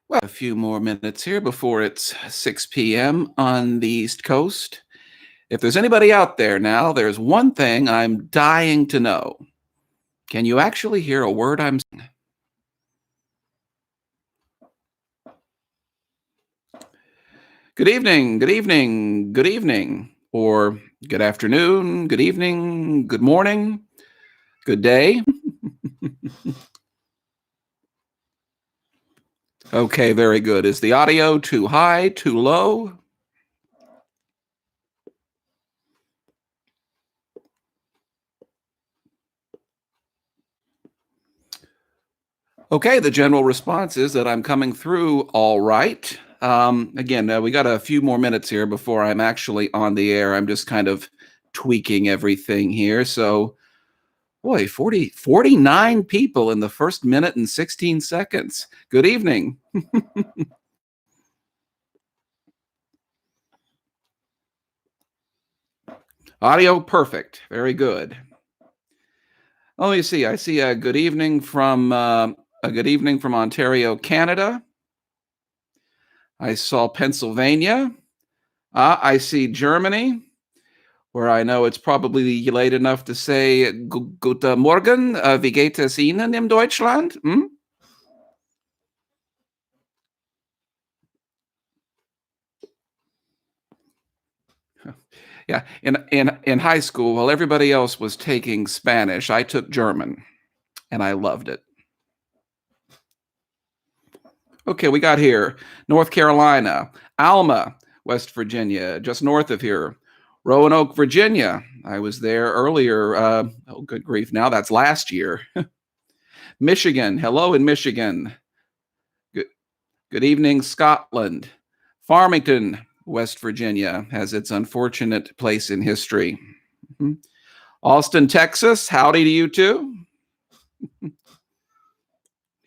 Well, a few more minutes here before it's 6 p.m. on the East Coast. If there's anybody out there now, there's one thing I'm dying to know. Can you actually hear a word I'm saying? Good evening, good evening, good evening, or good afternoon, good evening, good morning, good day. Okay, very good. Is the audio too high, too low? Okay, the general response is that I'm coming through all right. Again, we got a few more minutes here before I'm actually on the air. I'm just kind of tweaking everything here. So, boy, 49 people in the first minute and 16 seconds. Good evening. Audio perfect. Very good. Oh, you see, I see a good evening from Ontario, Canada. I saw Pennsylvania. I see Germany, where I know it's probably late enough to say Guten Morgen, wie geht es Ihnen in Deutschland? Hmm? Yeah, in high school, while everybody else was taking Spanish, I took German, and I loved it. Okay, we got here North Carolina, Alma, West Virginia, just north of here. Roanoke, Virginia. I was there earlier. Oh, good grief. Now that's last year. Michigan. Hello in Michigan. Good, good evening, Scotland. Farmington, West Virginia has its unfortunate place in history. Mhm. Austin, Texas. Howdy to you too.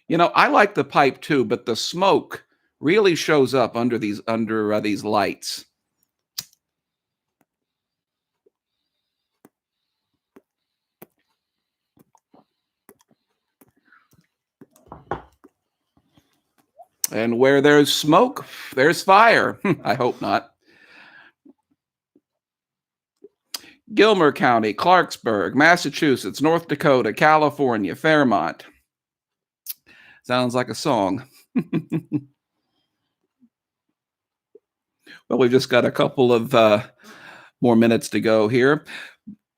You know, I like the pipe too, but the smoke really shows up under these lights. And where there's smoke, there's fire. I hope not. Gilmer County, Clarksburg, Massachusetts, North Dakota, California, Fairmont. Sounds like a song. Well, we've just got a couple of more minutes to go here.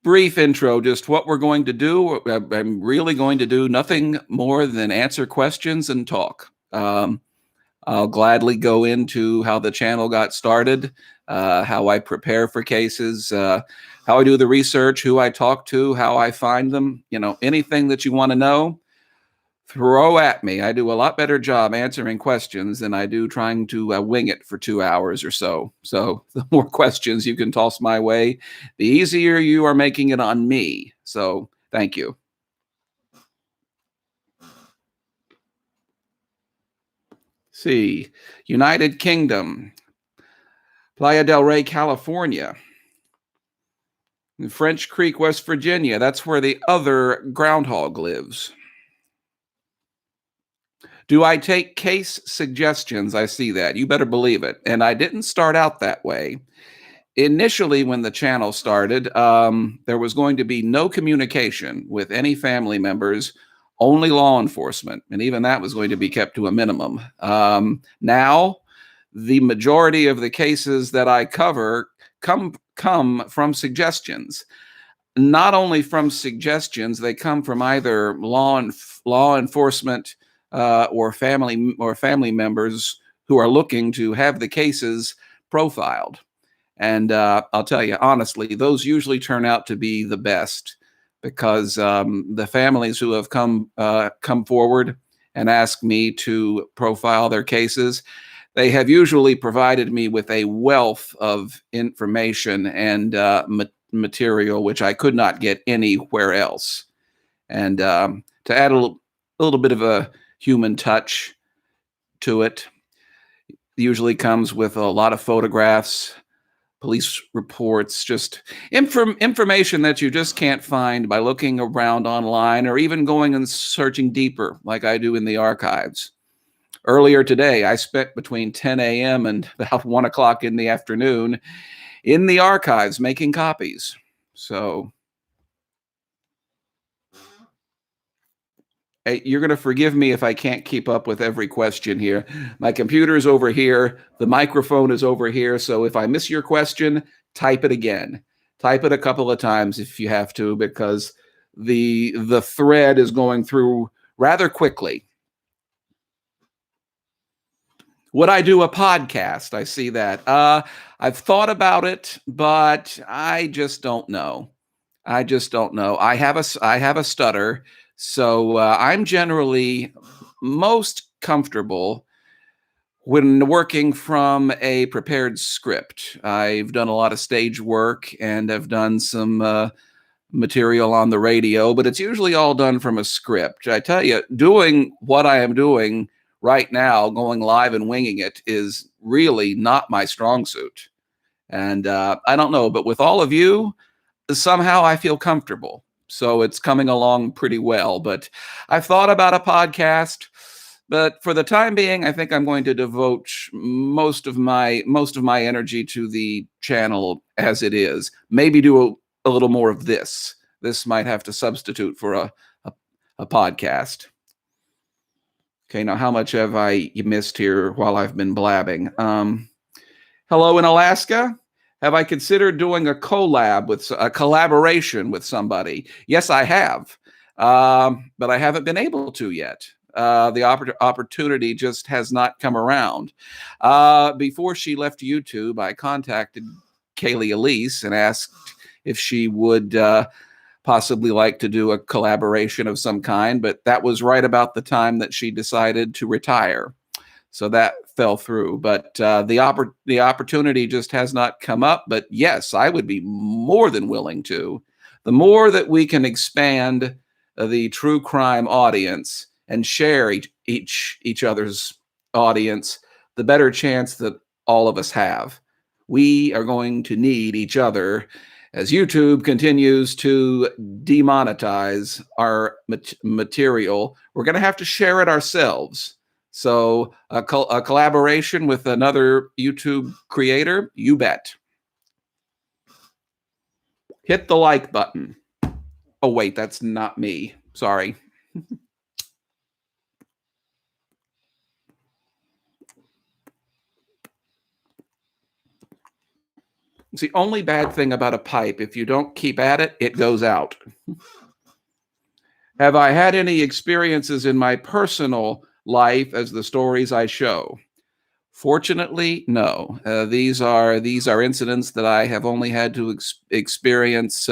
Brief intro, just what we're going to do. I'm really going to do nothing more than answer questions and talk. I'll gladly go into how the channel got started, how I prepare for cases, how I do the research, who I talk to, how I find them. You know, anything that you want to know, throw at me. I do a lot better job answering questions than I do trying to wing it for 2 hours or so. So the more questions you can toss my way, the easier you are making it on me. So thank you. See, United Kingdom, Playa del Rey, California. In French Creek, West Virginia. That's where the other groundhog lives. Do I take case suggestions? I see that. You better believe it. And I didn't start out that way. Initially, when the channel started, there was going to be no communication with any family members, only law enforcement. And even that was going to be kept to a minimum. Now, the majority of the cases that I cover come from suggestions. Not only from suggestions, they come from either law enforcement or family members who are looking to have the cases profiled. And I'll tell you honestly, those usually turn out to be the best because the families who have come forward and asked me to profile their cases, they have usually provided me with a wealth of information and material which I could not get anywhere else. And to add a little bit of a human touch to it, usually comes with a lot of photographs, police reports, just information that you just can't find by looking around online or even going and searching deeper like I do in the archives. Earlier today, I spent between 10 a.m. and about 1 o'clock in the afternoon in the archives making copies. So hey, you're going to forgive me if I can't keep up with every question here. My computer is over here. The microphone is over here. So if I miss your question, type it again. Type it a couple of times if you have to, because the thread is going through rather quickly. Would I do a podcast? I see that. I've thought about it, but I just don't know. I just don't know. I have a stutter, so I'm generally most comfortable when working from a prepared script. I've done a lot of stage work and have done some material on the radio, but it's usually all done from a script. I tell you, doing what I am doing right now, going live and winging it, is really not my strong suit. And I don't know, but with all of you, somehow I feel comfortable. So it's coming along pretty well. But I've thought about a podcast, but for the time being, I think I'm going to devote most of my energy to the channel as it is. Maybe do a little more of this. This might have to substitute for a podcast. Okay, now how much have I missed here while I've been blabbing? Hello in Alaska. Have I considered doing a collaboration with somebody? Yes, I have, but I haven't been able to yet. The opportunity just has not come around. Before she left YouTube, I contacted Kaylee Elise and asked if she would possibly like to do a collaboration of some kind, but that was right about the time that she decided to retire. So that fell through, but the opportunity just has not come up. But yes, I would be more than willing to. The more that we can expand the true crime audience and share each other's audience, the better chance that all of us have. We are going to need each other as YouTube continues to demonetize our material. We're going to have to share it ourselves. So a collaboration with another YouTube creator, you bet. Hit the like button. Oh, wait, that's not me. Sorry. It's the only bad thing about a pipe. If you don't keep at it, it goes out. Have I had any experiences in my personal life as the stories I show? Fortunately, no. These are incidents that I have only had to experience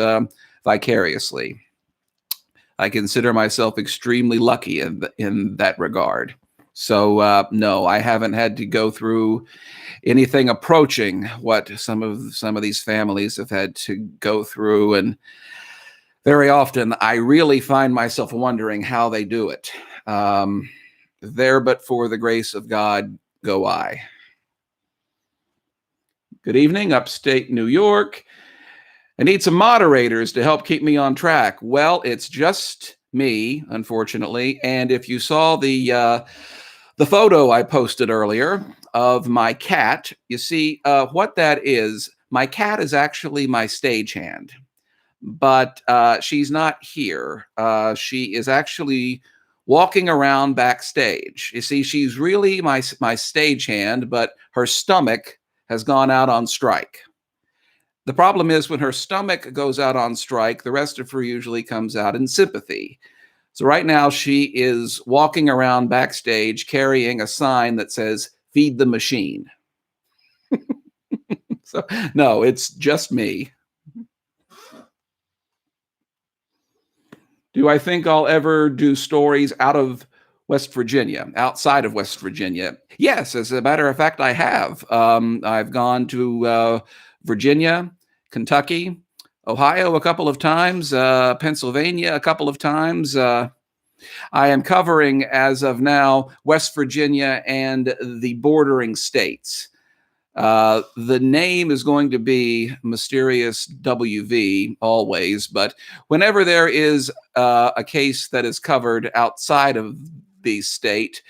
vicariously. I consider myself extremely lucky in that regard. So no, I haven't had to go through anything approaching what some of these families have had to go through, and very often I really find myself wondering how they do it. There, but for the grace of God, go I. Good evening, upstate New York. I need some moderators to help keep me on track. Well, it's just me, unfortunately. And if you saw the photo I posted earlier of my cat, you see what that is. My cat is actually my stagehand, but she's not here. She is actually walking around backstage. You see, she's really my stagehand, but her stomach has gone out on strike. The problem is when her stomach goes out on strike, the rest of her usually comes out in sympathy. So right now she is walking around backstage carrying a sign that says, "Feed the machine." So no, it's just me. Do I think I'll ever do stories outside of West Virginia? Yes, as a matter of fact, I have. I've gone to Virginia, Kentucky, Ohio a couple of times, Pennsylvania a couple of times. I am covering, as of now, West Virginia and the bordering states. The name is going to be MysteriousWV always, but whenever there is a case that is covered outside of the state,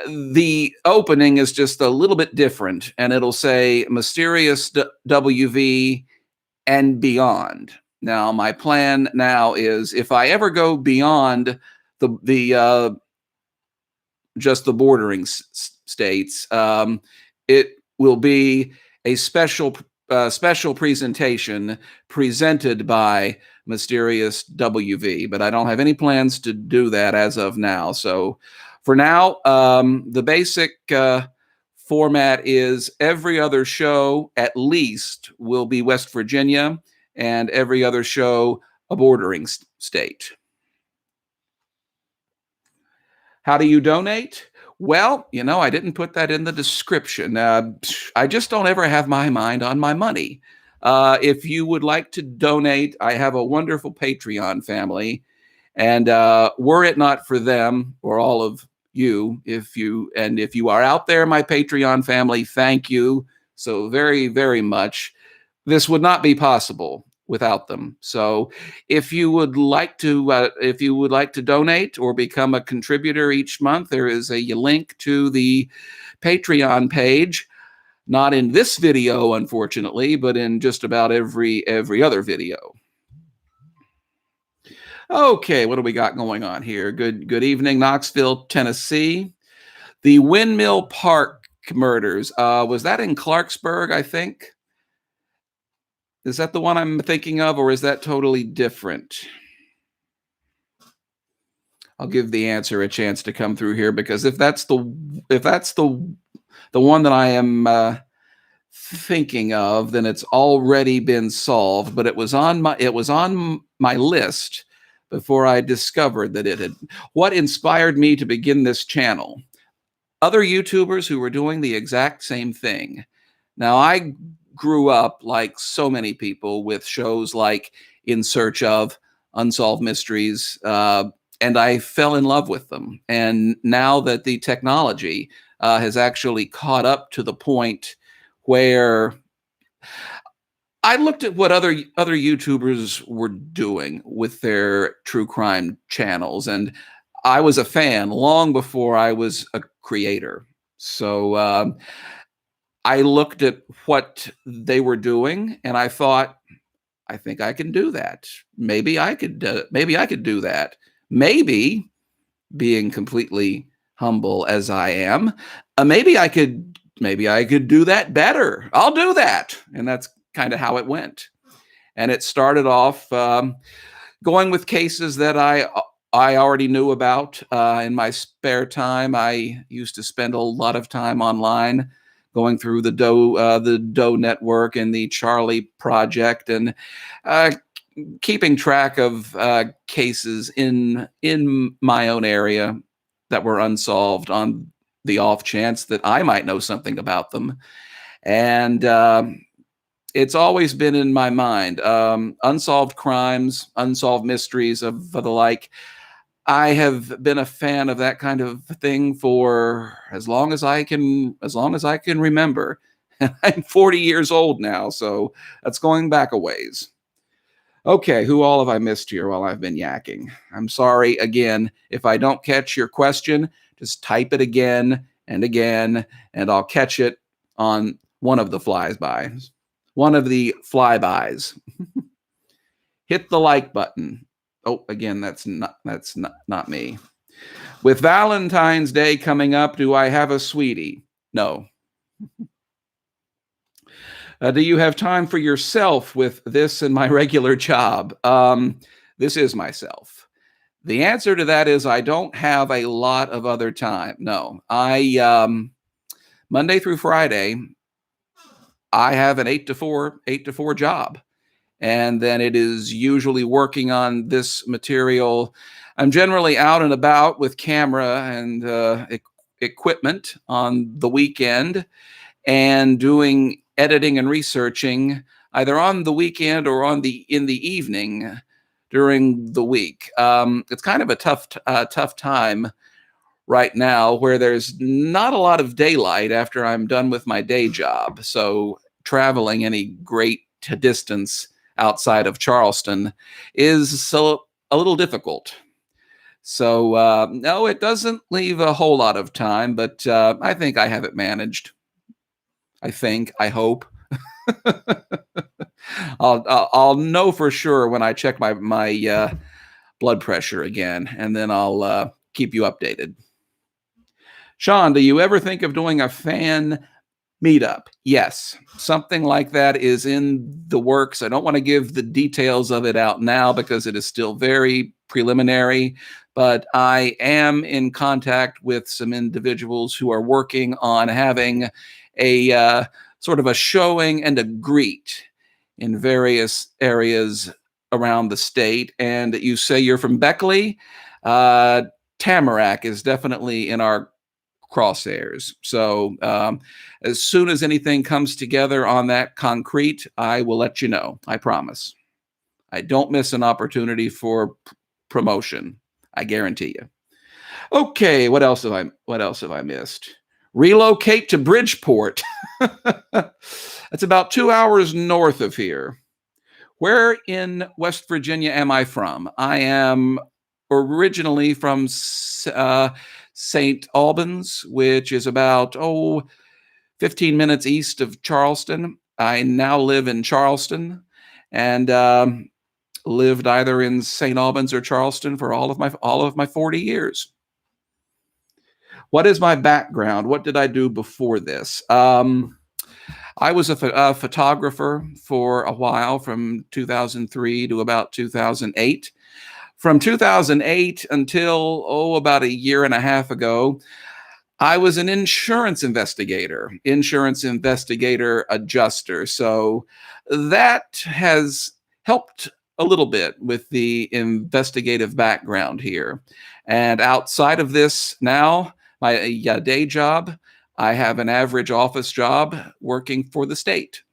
The opening is just a little bit different, and it'll say Mysterious WV and beyond. Now, my plan now is if I ever go beyond the just the bordering states, it will be a special presentation presented by Mysterious WV, but I don't have any plans to do that as of now. So for now, the basic format is every other show at least will be West Virginia, and every other show a bordering state. How do you donate? Well, you know, I didn't put that in the description. I just don't ever have my mind on my money. If you would like to donate, I have a wonderful Patreon family. And were it not for them or all of you, if you are out there, my Patreon family, thank you so very, very much. This would not be possible without them. So if you would like to donate or become a contributor each month, there is a link to the Patreon page. Not in this video, unfortunately, but in just about every other video. Okay, what do we got going on here? Good evening, Knoxville, Tennessee. The Windmill Park murders. Was that in Clarksburg, I think? Is that the one I'm thinking of, or is that totally different? I'll give the answer a chance to come through here, because if that's the one that I am thinking of, then it's already been solved. But it was on my list before I discovered that it had. What inspired me to begin this channel? Other YouTubers who were doing the exact same thing. Now, I grew up, like so many people, with shows like In Search Of, Unsolved Mysteries, and I fell in love with them. And now that the technology has actually caught up to the point where I looked at what other YouTubers were doing with their true crime channels, and I was a fan long before I was a creator. So I looked at what they were doing, and I thought, I think I can do that. Maybe I could do that. Maybe, being completely humble as I am, maybe I could do that better. I'll do that. And that's kind of how it went. And it started off going with cases that I already knew about. In my spare time, I used to spend a lot of time online, going through the Doe Network and the Charlie Project, and keeping track of cases in my own area that were unsolved, on the off chance that I might know something about them. And it's always been in my mind, unsolved crimes, unsolved mysteries of the like. I have been a fan of that kind of thing for as long as I can remember. I'm 40 years old now, so that's going back a ways. Okay, who all have I missed here while I've been yakking? I'm sorry again if I don't catch your question. Just type it again and again, and I'll catch it on one of the flybys. Hit the like button. Oh, again, that's not me. With Valentine's Day coming up, do I have a sweetie? No. Do you have time for yourself with this and my regular job? This is myself. The answer to that is I don't have a lot of other time. No, Monday through Friday, I have an 8 to 4 job. And then it is usually working on this material. I'm generally out and about with camera and equipment on the weekend, and doing editing and researching either on the weekend or in the evening during the week. It's kind of a tough time right now, where there's not a lot of daylight after I'm done with my day job. So traveling any great distance outside of Charleston is a little difficult. So, no, it doesn't leave a whole lot of time, but I think I have it managed. I hope. I'll know for sure when I check my blood pressure again, and then I'll keep you updated. Sean, do you ever think of doing a fan meetup? Yes, something like that is in the works. I don't want to give the details of it out now because it is still very preliminary, but I am in contact with some individuals who are working on having a sort of a showing and a greet in various areas around the state. And you say you're from Beckley. Tamarack is definitely in our crosshairs. So as soon as anything comes together on that concrete, I will let you know. I promise. I don't miss an opportunity for promotion. I guarantee you. Okay, what else have I missed? Relocate to Bridgeport. That's about 2 hours north of here. Where in West Virginia am I from? I am originally from St. Albans, which is about 15 minutes east of Charleston. I now live in Charleston, and lived either in St. Albans or Charleston for all of my 40 years. What is my background? What did I do before this? I was a photographer for a while, from 2003 to about 2008. From 2008 until, about a year and a half ago, I was an insurance investigator adjuster. So that has helped a little bit with the investigative background here. And outside of this now, my day job, I have an average office job working for the state.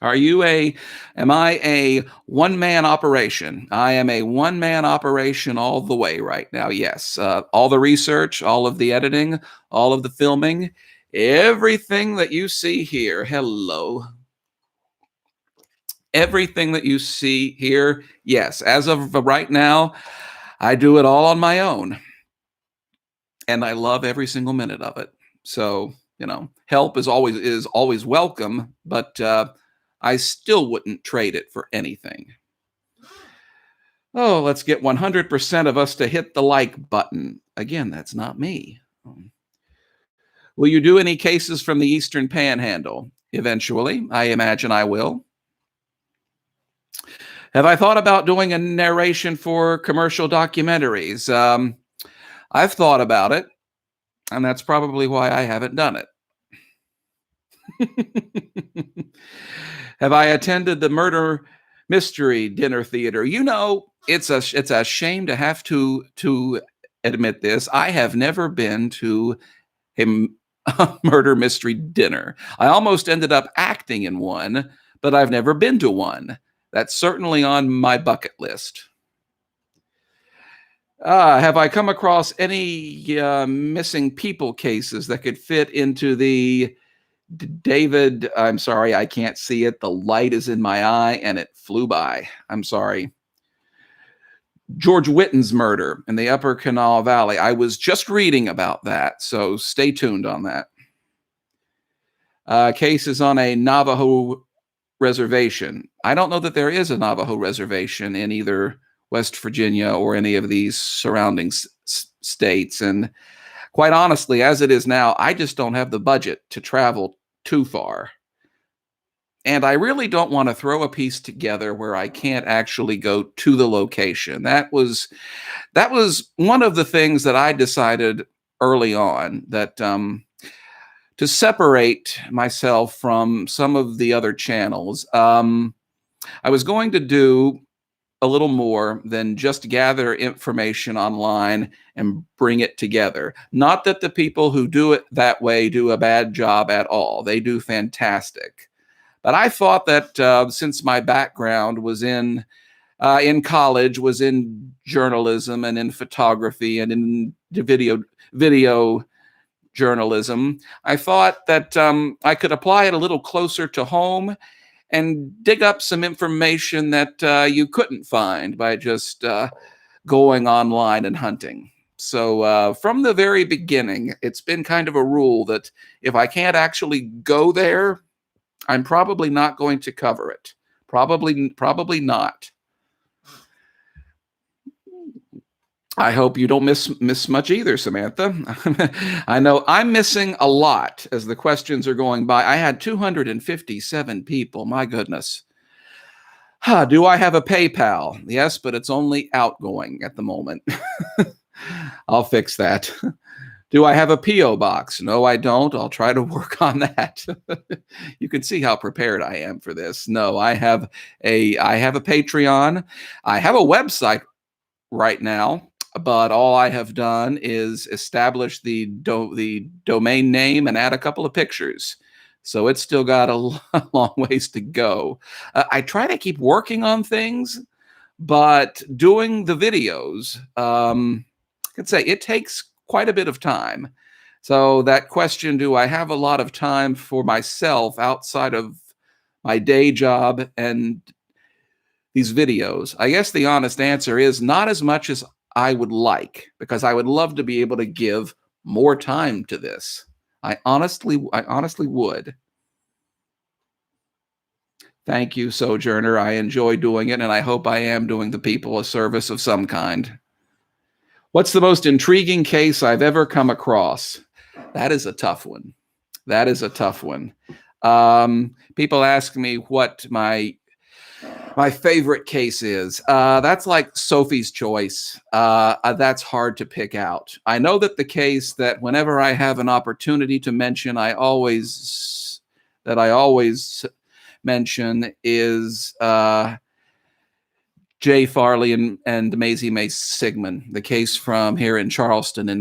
Am I a one-man operation? I am a one-man operation all the way right now. Yes. All the research, all of the editing, all of the filming, everything that you see here. Hello. Everything that you see here. Yes. As of right now, I do it all on my own. And I love every single minute of it. So, help is always welcome, but I still wouldn't trade it for anything. Oh, let's get 100% of us to hit the like button. Again, that's not me. Will you do any cases from the Eastern Panhandle? Eventually, I imagine I will. Have I thought about doing a narration for commercial documentaries? I've thought about it, and that's probably why I haven't done it. Have I attended the murder mystery dinner theater? It's a shame to have to admit this. I have never been to a murder mystery dinner. I almost ended up acting in one, but I've never been to one. That's certainly on my bucket list. Have I come across any missing people cases that could fit into the David? I'm sorry, I can't see it. The light is in my eye and it flew by. I'm sorry. George Witten's murder in the Upper Kanawha Valley. I was just reading about that, so stay tuned on that. Cases on a Navajo reservation. I don't know that there is a Navajo reservation in either West Virginia or any of these surrounding states. And quite honestly, as it is now, I just don't have the budget to travel too far. And I really don't want to throw a piece together where I can't actually go to the location. That was one of the things that I decided early on, that to separate myself from some of the other channels. I was going to do a little more than just gather information online and bring it together. Not that the people who do it that way do a bad job at all. They do fantastic. But I thought that since my background was in college, was in journalism and in photography and in video journalism, I thought that I could apply it a little closer to home and dig up some information that you couldn't find by just going online and hunting. So from the very beginning, it's been kind of a rule that if I can't actually go there, I'm probably not going to cover it. Probably not. I hope you don't miss much either, Samantha. I know I'm missing a lot as the questions are going by. I had 257 people. My goodness. Do I have a PayPal? Yes, but it's only outgoing at the moment. I'll fix that. Do I have a P.O. box? No, I don't. I'll try to work on that. You can see how prepared I am for this. No, I have a Patreon. I have a website right now, but all I have done is establish the domain name and add a couple of pictures. So it's still got a long ways to go. I try to keep working on things, but doing the videos, I could say it takes quite a bit of time. So that question, do I have a lot of time for myself outside of my day job and these videos? I guess the honest answer is not as much as I would like, because I would love to be able to give more time to this. I honestly would. Thank you, Sojourner. I enjoy doing it, and I hope I am doing the people a service of some kind. What's the most intriguing case I've ever come across? That is a tough one. That is a tough one. People ask me what my favorite case is. That's like Sophie's Choice. That's hard to pick out. I know that the case that whenever I have an opportunity to mention, I always mention is Jay Farley and Maisie May Sigmund, the case from here in Charleston in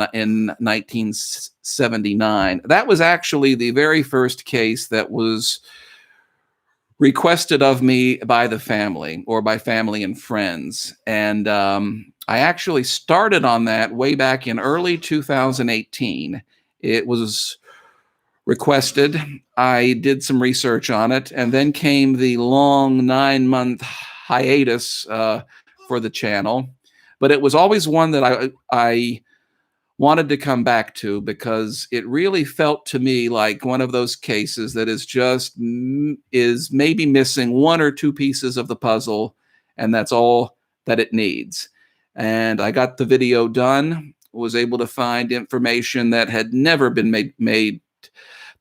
1979. That was actually the very first case that was requested of me by the family, or by family and friends. And I actually started on that way back in early 2018. It was requested. I did some research on it, and then came the long 9-month hiatus for the channel. But it was always one that I wanted to come back to, because it really felt to me like one of those cases that is maybe missing one or two pieces of the puzzle, and that's all that it needs. And I got the video done, was able to find information that had never been made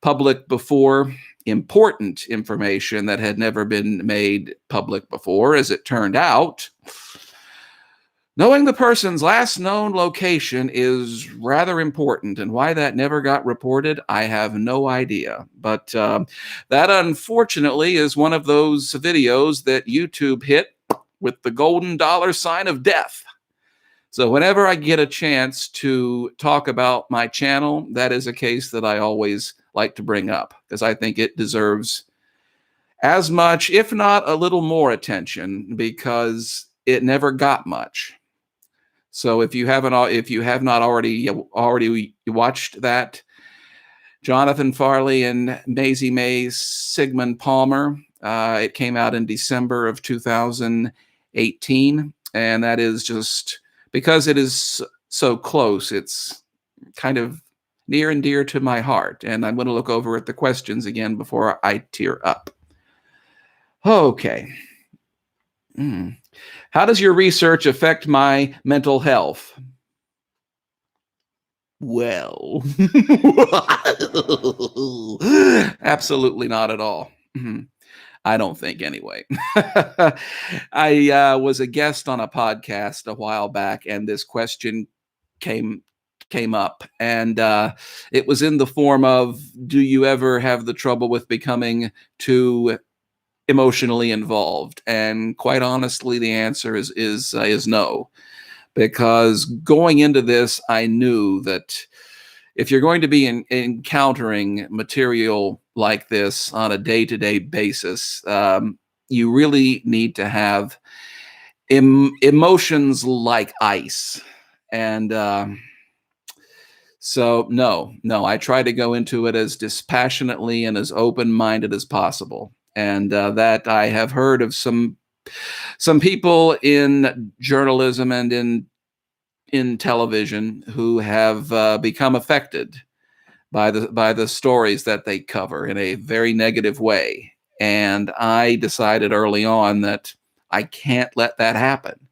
public before, important information that had never been made public before. As it turned out, knowing the person's last known location is rather important, and why that never got reported, I have no idea. But that, unfortunately, is one of those videos that YouTube hit with the golden $ of death. So whenever I get a chance to talk about my channel, that is a case that I always like to bring up, because I think it deserves as much, if not a little more attention, because it never got much. So if you have not already watched that, Jonathan Farley and Maisie May Sigmund Palmer, it came out in December of 2018, and that is just because it is so close, it's kind of near and dear to my heart. And I'm going to look over at the questions again before I tear up. Okay. How does your research affect my mental health? Well, absolutely not at all. I don't think, anyway. I was a guest on a podcast a while back, and this question came up, and it was in the form of, do you ever have the trouble with becoming too emotionally involved? And quite honestly, the answer is no, because going into this, I knew that if you're going to be encountering material like this on a day-to-day basis, you really need to have emotions like ice. And so no, I try to go into it as dispassionately and as open-minded as possible. And that I have heard of some people in journalism and in in television who have become affected by the stories that they cover in a very negative way. And I decided early on that I can't let that happen.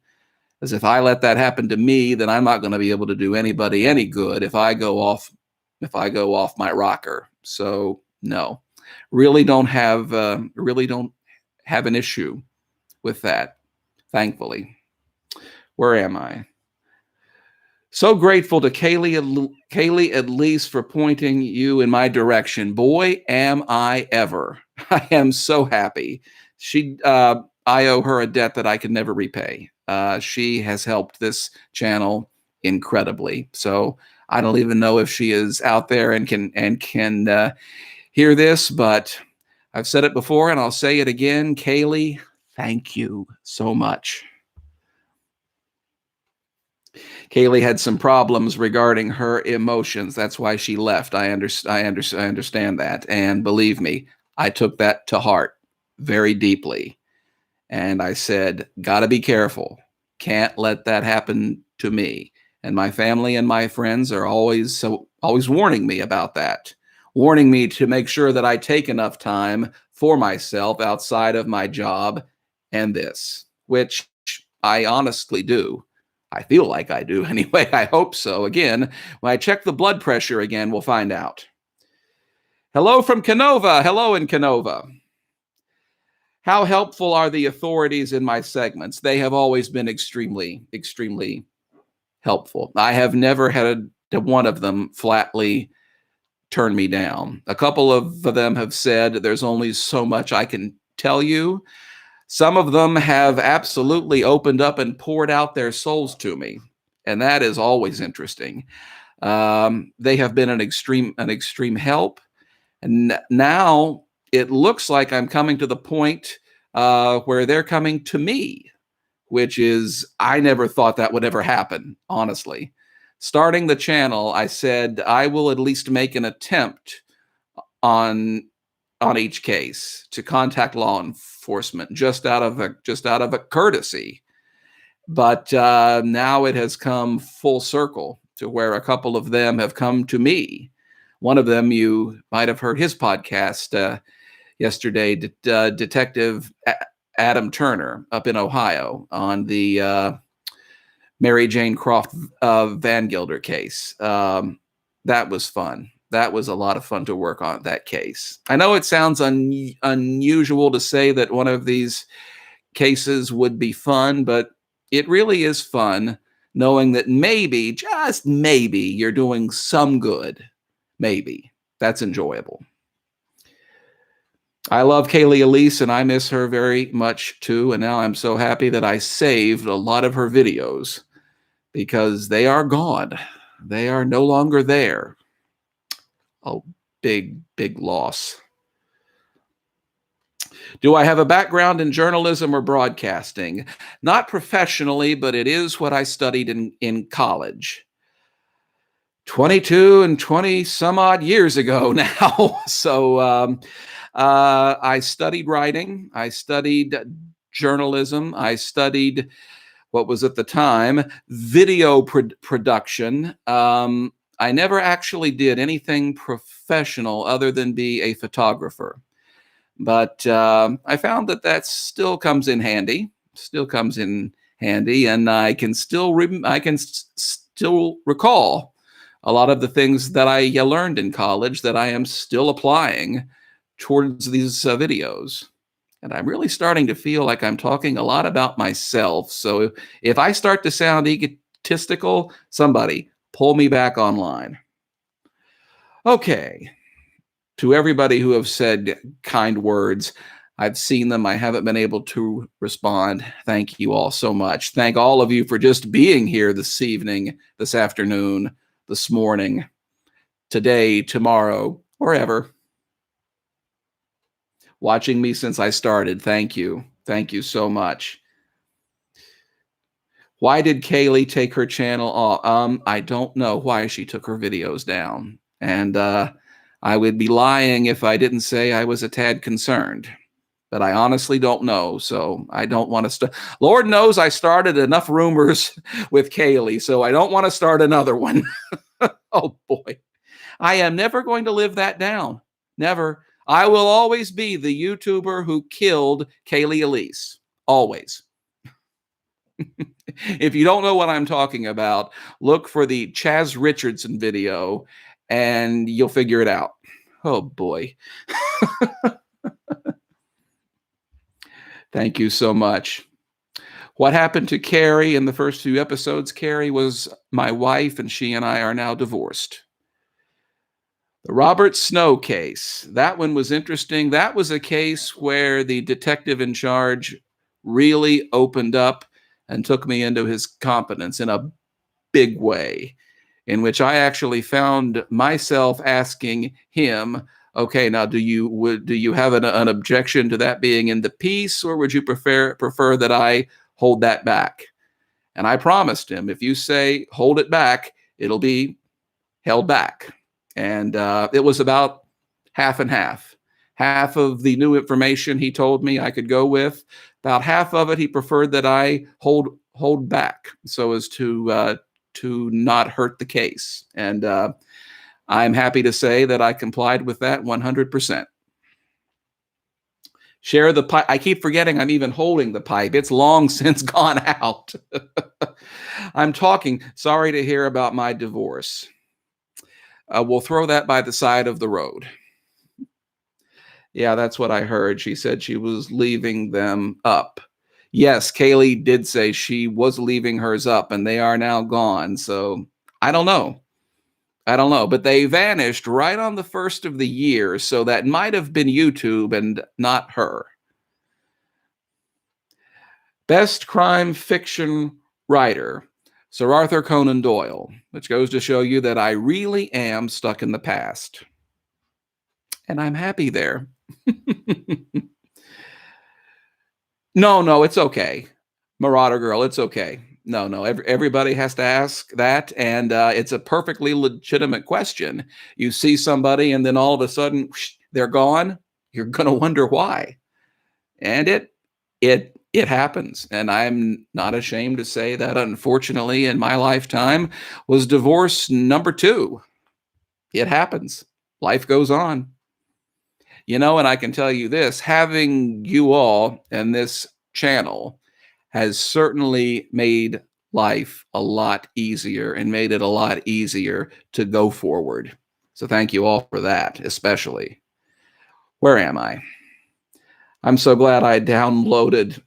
Because if I let that happen to me, then I'm not going to be able to do anybody any good if I go off my rocker. So no, really don't have an issue with that, thankfully. Where am I? So grateful to Kaylee at least for pointing you in my direction. Boy, am I ever. I am so happy. I owe her a debt that I can never repay. She has helped this channel incredibly. So I don't even know if she is out there and can hear this, but I've said it before and I'll say it again. Kaylee, thank you so much. Kaylee had some problems regarding her emotions. That's why she left. I understand that. And believe me, I took that to heart very deeply. And I said, gotta be careful. Can't let that happen to me. And my family and my friends are always warning me about that, warning me to make sure that I take enough time for myself outside of my job and this, which I honestly do. I feel like I do anyway. I hope so. Again, when I check the blood pressure again, we'll find out. Hello from Canova. Hello in Canova. How helpful are the authorities in my segments? They have always been extremely, extremely helpful. I have never had one of them flatly turn me down. A couple of them have said there's only so much I can tell you. Some of them have absolutely opened up and poured out their souls to me, and that is always interesting. They have been an extreme help, and now it looks like I'm coming to the point where they're coming to me, which is, I never thought that would ever happen, honestly. Starting the channel, I said I will at least make an attempt on each case to contact law enforcement just out of a courtesy. But now it has come full circle to where a couple of them have come to me. One of them, you might have heard his podcast yesterday, Detective Adam Turner up in Ohio on the Mary Jane Croft Van Gilder case. That was fun. That was a lot of fun to work on that case. I know it sounds unusual to say that one of these cases would be fun, but it really is fun knowing that maybe, just maybe, you're doing some good. Maybe. That's enjoyable. I love Kaylee Elise, and I miss her very much too. And now I'm so happy that I saved a lot of her videos because they are gone. They are no longer there. Oh, big, big loss. Do I have a background in journalism or broadcasting? Not professionally, but it is what I studied in college. 22 and 20 some odd years ago now. So I studied writing. I studied journalism. I studied what was at the time video production. I never actually did anything professional other than be a photographer. But I found that still comes in handy. And I can still recall a lot of the things that I learned in college that I am still applying towards these videos. And I'm really starting to feel like I'm talking a lot about myself. So if I start to sound egotistical, somebody pull me back online. Okay. To everybody who have said kind words, I've seen them. I haven't been able to respond. Thank you all so much. Thank all of you for just being here this evening, this afternoon, this morning, today, tomorrow, or ever. Watching me since I started. Thank you. Thank you so much. Why did Kaylee take her channel off? I don't know why she took her videos down. And I would be lying if I didn't say I was a tad concerned. but I honestly don't know. So I don't want to start. Lord knows I started enough rumors with Kaylee, so I don't want to start another one. Oh boy. I am never going to live that down. Never. I will always be the YouTuber who killed Kaylee Elise. Always. If you don't know what I'm talking about, look for the Chaz Richardson video and you'll figure it out. Oh boy. Thank you so much. What happened to Carrie in the first few episodes? Carrie was my wife, and she and I are now divorced. The Robert Snow case. That one was interesting. That was a case where the detective in charge really opened up and took me into his competence in a big way, in which I actually found myself asking him, okay, now do you have an objection to that being in the piece, or would you prefer that I hold that back? And I promised him, if you say hold it back, it'll be held back. And it was about half and half. Half of the new information he told me I could go with. About half of it he preferred that I hold back so as to not hurt the case. And I'm happy to say that I complied with that 100%. Share the pipe. I keep forgetting I'm even holding the pipe. It's long since gone out. I'm talking. Sorry to hear about my divorce. We'll throw that by the side of the road. Yeah, that's what I heard. She said she was leaving them up. Yes, Kaylee did say she was leaving hers up, and they are now gone. So I don't know. I don't know. But they vanished right on the first of the year. So that might have been YouTube and not her. Best crime fiction writer. Sir Arthur Conan Doyle, which goes to show you that I really am stuck in the past. And I'm happy there. No, it's okay. Marauder Girl, it's okay. No, everybody has to ask that, and it's a perfectly legitimate question. You see somebody, and then all of a sudden, whoosh, they're gone. You're going to wonder why. And it happens, and I'm not ashamed to say that, unfortunately, in my lifetime, was divorce number 2. It happens. Life goes on. You know, and I can tell you this, having you all and this channel has certainly made life a lot easier and made it a lot easier to go forward. So thank you all for that, especially. Where am I? I'm so glad I downloaded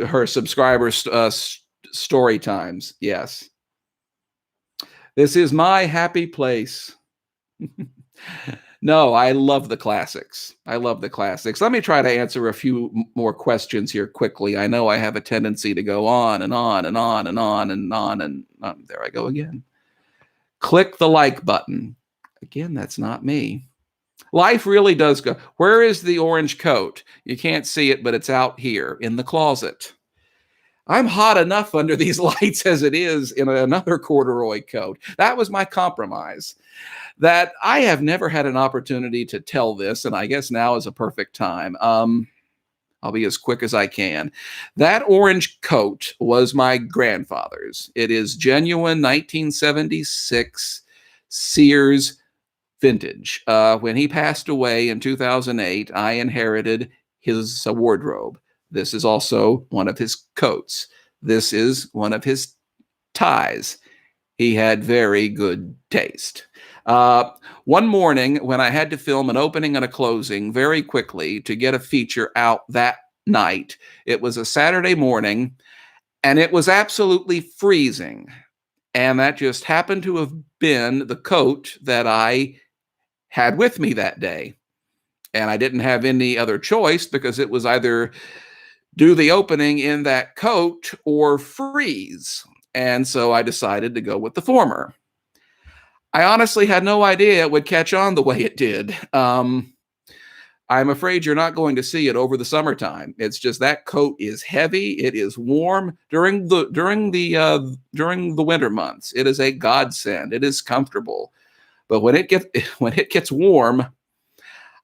her subscribers' story times. Yes. This is my happy place. No, I love the classics. I love the classics. Let me try to answer a few more questions here quickly. I know I have a tendency to go on and on and on and on and on and on. There I go again. Click the like button. Again, that's not me. Life really does go. Where is the orange coat? You can't see it, but it's out here in the closet. I'm hot enough under these lights as it is in another corduroy coat. That was my compromise. That I have never had an opportunity to tell this, and I guess now is a perfect time. I'll be as quick as I can. That orange coat was my grandfather's. It is genuine 1976 Sears vintage. When he passed away in 2008, I inherited his wardrobe. This is also one of his coats. This is one of his ties. He had very good taste. One morning when I had to film an opening and a closing very quickly to get a feature out that night, it was a Saturday morning and it was absolutely freezing. And that just happened to have been the coat that I had with me that day. And I didn't have any other choice because it was either do the opening in that coat or freeze. And so I decided to go with the former. I honestly had no idea it would catch on the way it did. I'm afraid you're not going to see it over the summertime. It's just that coat is heavy. It is warm during the winter months. It is a godsend. It is comfortable. But when it gets warm,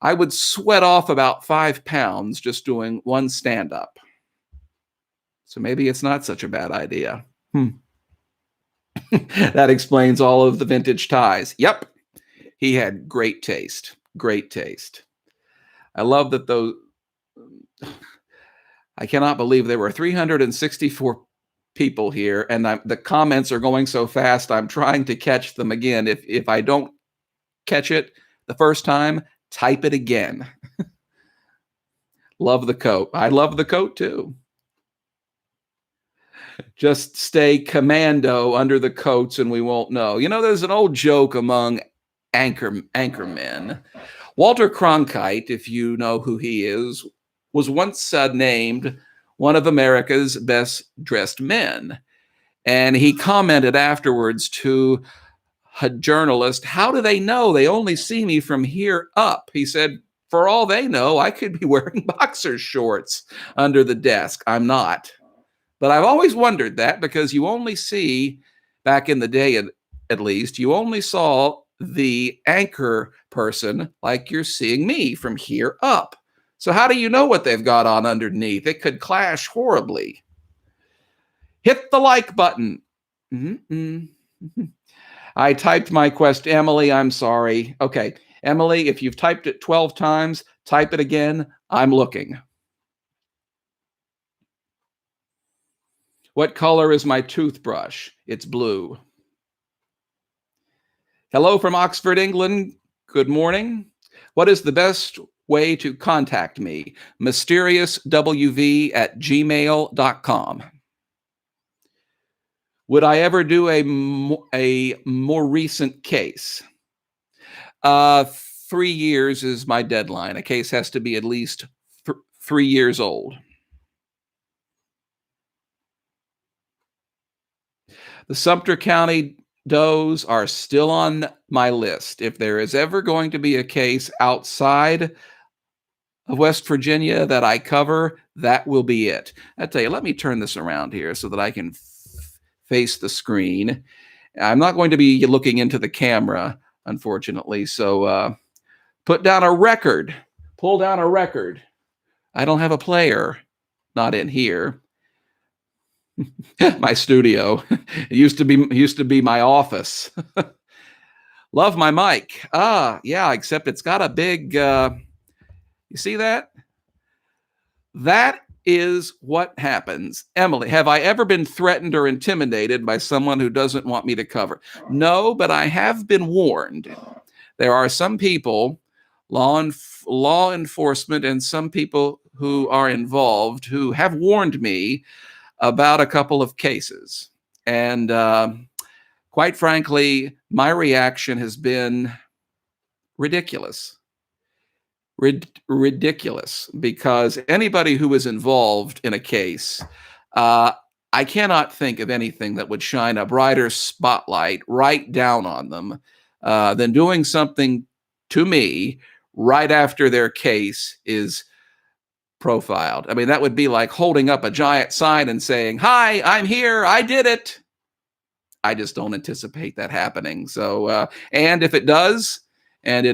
I would sweat off about 5 pounds just doing one stand-up. So maybe it's not such a bad idea. That explains all of the vintage ties. Yep, he had great taste. Great taste. I love that those. I cannot believe there were 364 people here, and the comments are going so fast. I'm trying to catch them again. If I don't catch it the first time, type it again. Love the coat. I love the coat too. Just stay commando under the coats and we won't know. You know, there's an old joke among anchormen. Walter Cronkite, if you know who he is, was once named one of America's best dressed men. And he commented afterwards to a journalist, "How do they know? They only see me from here up." He said, "For all they know, I could be wearing boxer shorts under the desk. I'm not." But I've always wondered that, because you only see, back in the day at least, you only saw the anchor person like you're seeing me from here up. So how do you know what they've got on underneath? It could clash horribly. Hit the like button. I typed my quest. Emily, I'm sorry. Okay, Emily, if you've typed it 12 times, type it again. I'm looking. What color is my toothbrush? It's blue. Hello from Oxford, England. Good morning. What is the best way to contact me? MysteriousWV@gmail.com. Would I ever do a more recent case? 3 years is my deadline. A case has to be at least 3 years old. The Sumter County does are still on my list. If there is ever going to be a case outside of West Virginia that I cover, that will be it. I tell you, let me turn this around here so that I can face the screen. I'm not going to be looking into the camera, unfortunately. So put down a record. Pull down a record. I don't have a player. Not in here. My studio. It used to be my office. Love my mic. Yeah, except it's got a big you see that? That is what happens. Emily, have I ever been threatened or intimidated by someone who doesn't want me to cover? No, but I have been warned. There are some people, law enforcement, and some people who are involved who have warned me about a couple of cases. And quite frankly, my reaction has been ridiculous. Ridiculous, because anybody who is involved in a case, I cannot think of anything that would shine a brighter spotlight right down on them than doing something to me right after their case is profiled. I mean, that would be like holding up a giant sign and saying, "Hi, I'm here. I did it." I just don't anticipate that happening. So, and if it does, and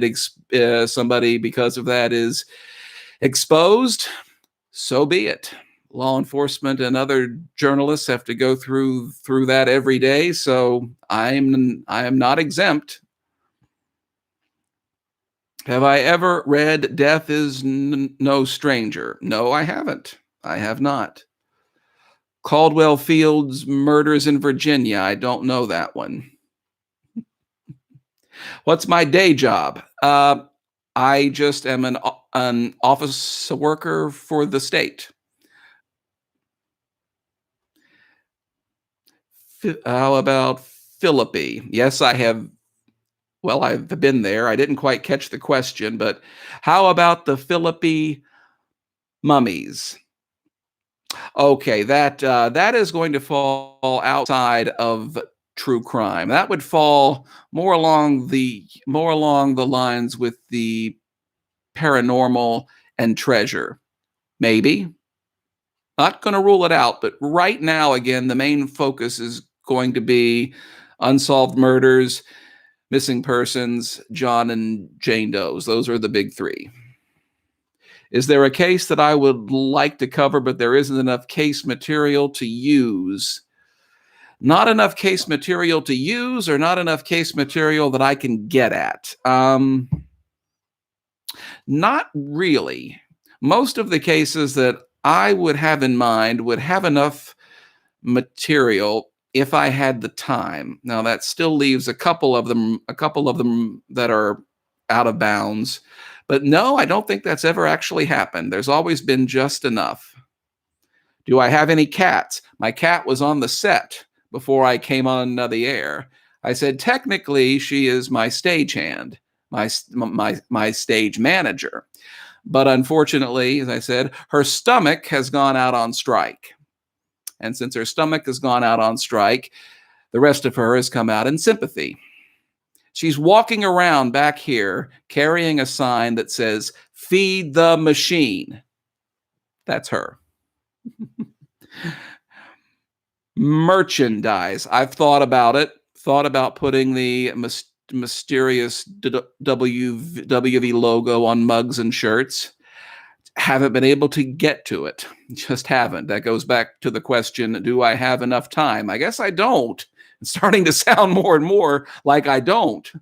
somebody because of that is exposed, so be it. Law enforcement and other journalists have to go through that every day. So I am not exempt. Have I ever read Death is No Stranger? No, I haven't. I have not. Caldwell Fields Murders in Virginia. I don't know that one. What's my day job? I just am an office worker for the state. How about Philippi? Yes, I have. Well, I've been there. I didn't quite catch the question, but how about the Philippi mummies? Okay, that is going to fall outside of true crime. That would fall more along the lines with the paranormal and treasure. Maybe. Not going to rule it out, but right now, again, the main focus is going to be unsolved murders, missing persons, John and Jane Does. Those are the big three. Is there a case that I would like to cover, but there isn't enough case material to use? Not enough case material to use, or not enough case material that I can get at? Not really. Most of the cases that I would have in mind would have enough material if I had the time. Now that still leaves a couple of them that are out of bounds. But no, I don't think that's ever actually happened. There's always been just enough. Do I have any cats? My cat was on the set before I came on the air. I said, technically, she is my stagehand, my stage manager. But unfortunately, as I said, her stomach has gone out on strike. And since her stomach has gone out on strike, the rest of her has come out in sympathy. She's walking around back here carrying a sign that says, "Feed the machine." That's her. Merchandise. I've thought about it. Thought about putting the mysterious WV logo on mugs and shirts. Haven't been able to get to it. Just haven't. That goes back to the question, do I have enough time? I guess I don't. It's starting to sound more and more like I don't.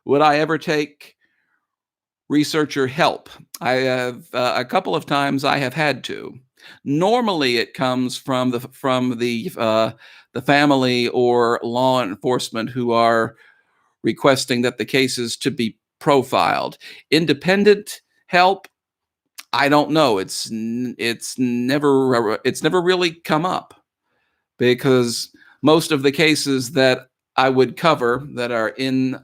Would I ever take researcher help? I have a couple of times I have had to. Normally it comes from the family or law enforcement who are requesting that the cases to be profiled. Independent help, I don't know. It's never really come up, because most of the cases that I would cover that are in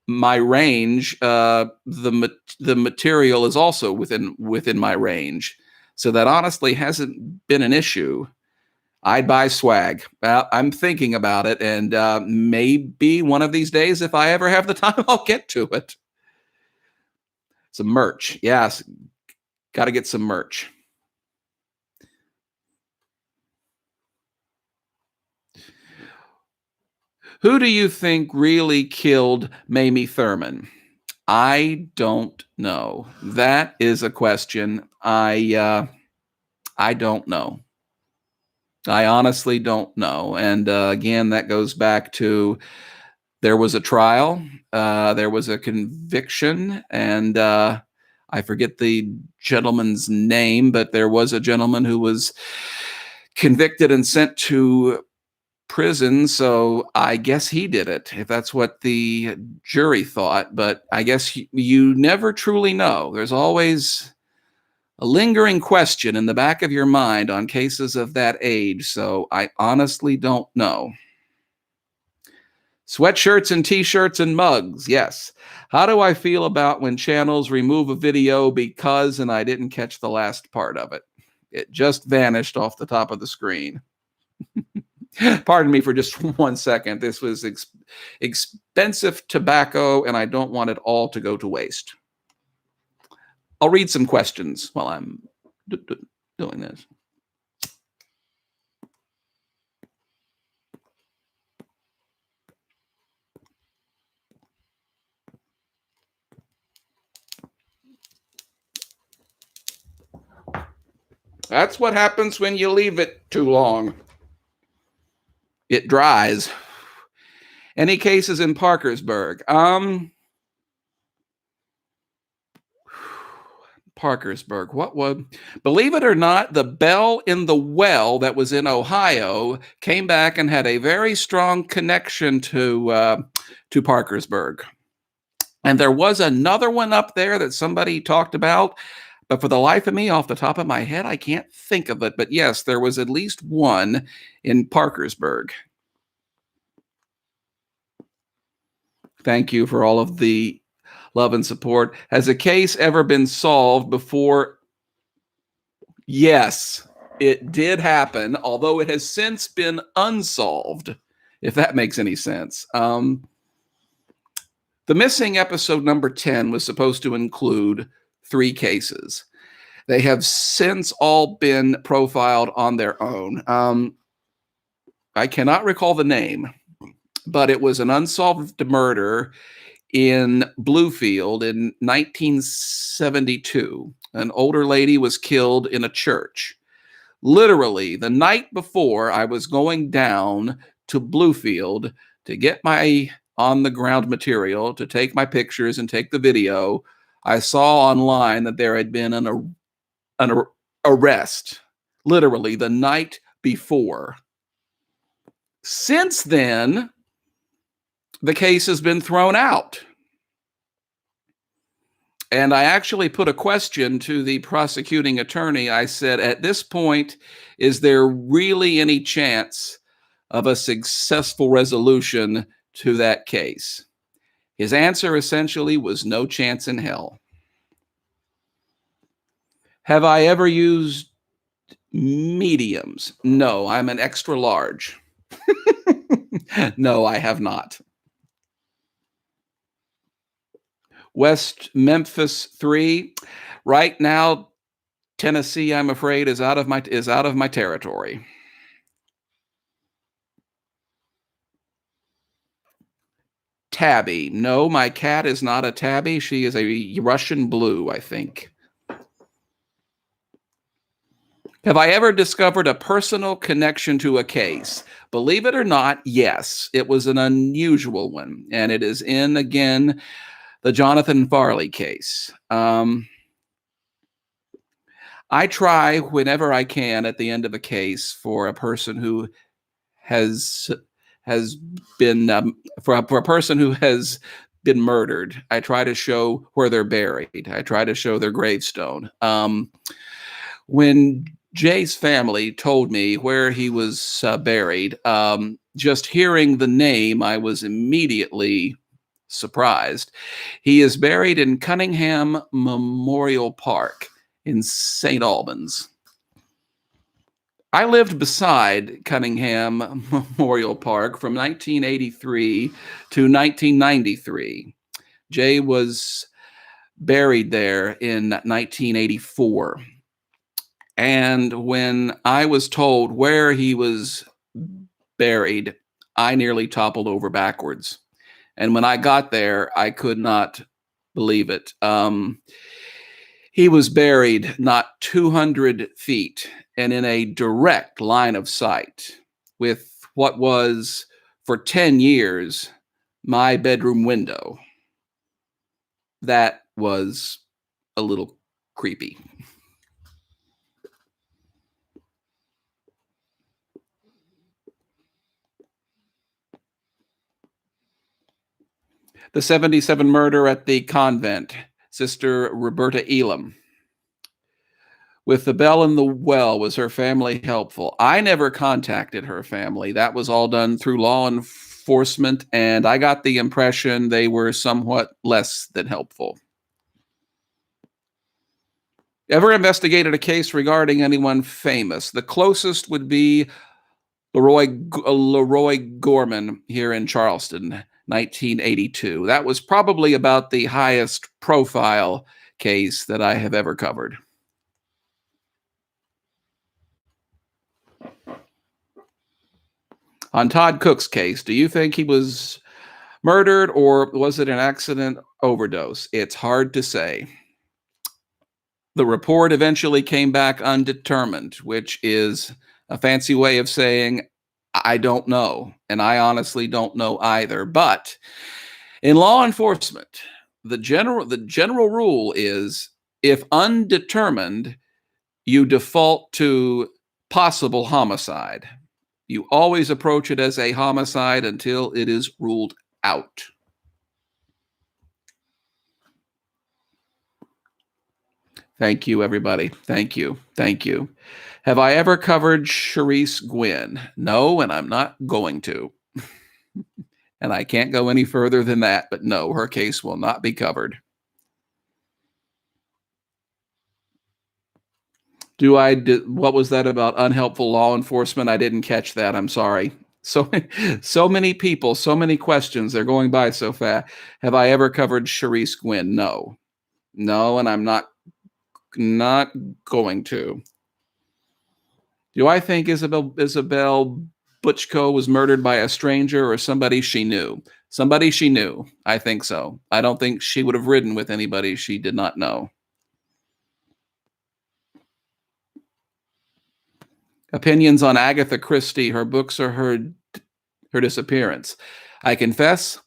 my range, the material is also within my range, so that honestly hasn't been an issue. I'd buy swag. I'm thinking about it, and maybe one of these days, if I ever have the time, I'll get to it. Some merch. Yes, got to get some merch. Who do you think really killed Mamie Thurman? I don't know. That is a question. I don't know. I honestly don't know. And again, that goes back to, there was a trial, there was a conviction, and I forget the gentleman's name, but there was a gentleman who was convicted and sent to prison. So I guess he did it, if that's what the jury thought. But I guess you never truly know. There's always a lingering question in the back of your mind on cases of that age. So I honestly don't know. Sweatshirts and t-shirts and mugs. Yes. How do I feel about when channels remove a video because, and I didn't catch the last part of it? It just vanished off the top of the screen. Pardon me for just 1 second. This was expensive tobacco, and I don't want it all to go to waste. I'll read some questions while I'm doing this. That's what happens when you leave it too long. It dries. Any cases in Parkersburg? Parkersburg. What would, believe it or not, the bell in the well that was in Ohio came back and had a very strong connection to Parkersburg. And there was another one up there that somebody talked about, but for the life of me, off the top of my head, I can't think of it. But yes, there was at least one in Parkersburg. Thank you for all of the love and support. Has a case ever been solved before? Yes, it did happen, although it has since been unsolved, if that makes any sense. The missing episode number 10 was supposed to include 3 cases. They have since all been profiled on their own. I cannot recall the name, but it was an unsolved murder in Bluefield in 1972. An older lady was killed in a church. Literally, the night before I was going down to Bluefield to get my on the ground material, to take my pictures and take the video, I saw online that there had been an arrest, literally the night before. Since then, the case has been thrown out. And I actually put a question to the prosecuting attorney. I said, at this point, is there really any chance of a successful resolution to that case? His answer essentially was no chance in hell. Have I ever used mediums? No, I'm an extra large. No, I have not. West Memphis 3. Right now, Tennessee, I'm afraid, is out of my territory. Tabby. No, my cat is not a tabby. She is a Russian blue, I think. Have I ever discovered a personal connection to a case? Believe it or not, yes. It was an unusual one, and it is in, again, the Jonathan Farley case. I try whenever I can at the end of a case for a person who has been for a person who has been murdered. I try to show where they're buried. I try to show their gravestone. When Jay's family told me where he was buried, just hearing the name, I was immediately surprised. He is buried in Cunningham Memorial Park in St. Albans. I lived beside Cunningham Memorial Park from 1983 to 1993. Jay was buried there in 1984. And when I was told where he was buried, I nearly toppled over backwards. And when I got there, I could not believe it. He was buried not 200 feet and in a direct line of sight with what was, for 10 years, my bedroom window. That was a little creepy. The 77 murder at the convent, Sister Roberta Elam. With the bell in the well, was her family helpful? I never contacted her family. That was all done through law enforcement, and I got the impression they were somewhat less than helpful. Ever investigated a case regarding anyone famous? The closest would be Leroy Gorman here in Charleston, 1982. That was probably about the highest profile case that I have ever covered. On Todd Cooke's case, do you think he was murdered or was it an accident overdose? It's hard to say. The report eventually came back undetermined, which is a fancy way of saying I don't know, and I honestly don't know either. But in law enforcement, the general rule is if undetermined, you default to possible homicide. You always approach it as a homicide until it is ruled out. Thank you, everybody. Thank you. Thank you. Have I ever covered Charisse Gwynn? No, and I'm not going to. And I can't go any further than that, but no, her case will not be covered. What was that about unhelpful law enforcement? I didn't catch that. I'm sorry. So many people, so many questions. They're going by so fast. Have I ever covered Charisse Gwynn? No. No, and I'm not going to. Do I think Isabel Butchko was murdered by a stranger or somebody she knew. Somebody she knew. I think so. I don't think she would have ridden with anybody she did not know. Opinions on Agatha Christie, her books, or her disappearance. I confess,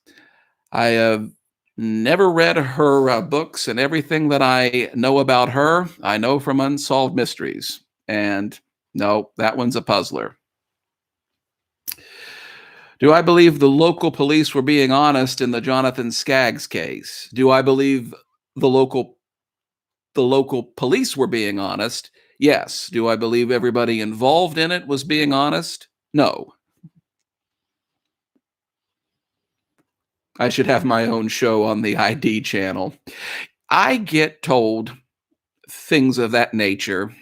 I have never read her books, and everything that I know about her, I know from Unsolved Mysteries. And no, that one's a puzzler. Do I believe the local police were being honest in the Jonathan Skaggs case? Do I believe the local police were being honest? Yes. Do I believe everybody involved in it was being honest? No. I should have my own show on the ID channel. I get told things of that nature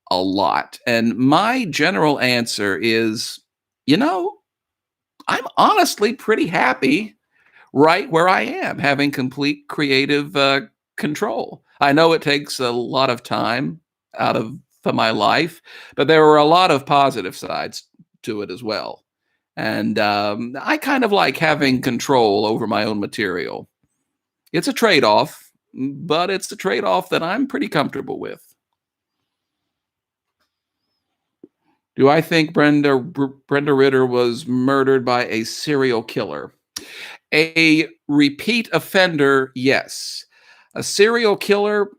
a lot. And my general answer is, you know, I'm honestly pretty happy right where I am, having complete creative control. I know it takes a lot of time out of my life, but there were a lot of positive sides to it as well. And I kind of like having control over my own material. It's a trade-off, but it's a trade-off that I'm pretty comfortable with. Do I think Brenda Ritter was murdered by a serial killer? A repeat offender, yes. A serial killer,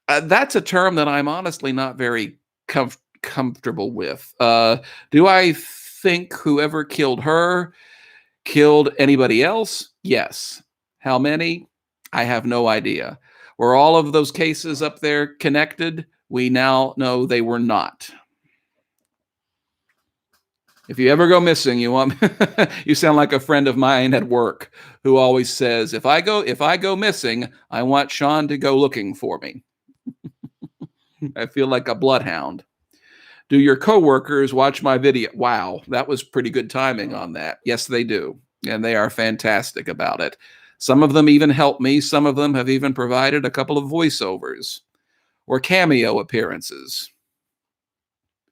that's a term that I'm honestly not very comfortable with. Do I think whoever killed her killed anybody else? Yes. How many? I have no idea. Were all of those cases up there connected? We now know they were not. If you ever go missing, you sound like a friend of mine at work who always says, if I go missing, I want Sean to go looking for me. I feel like a bloodhound. Do your coworkers watch my video? Wow, that was pretty good timing on that. Yes, they do. And they are fantastic about it. Some of them even help me. Some of them have even provided a couple of voiceovers or cameo appearances.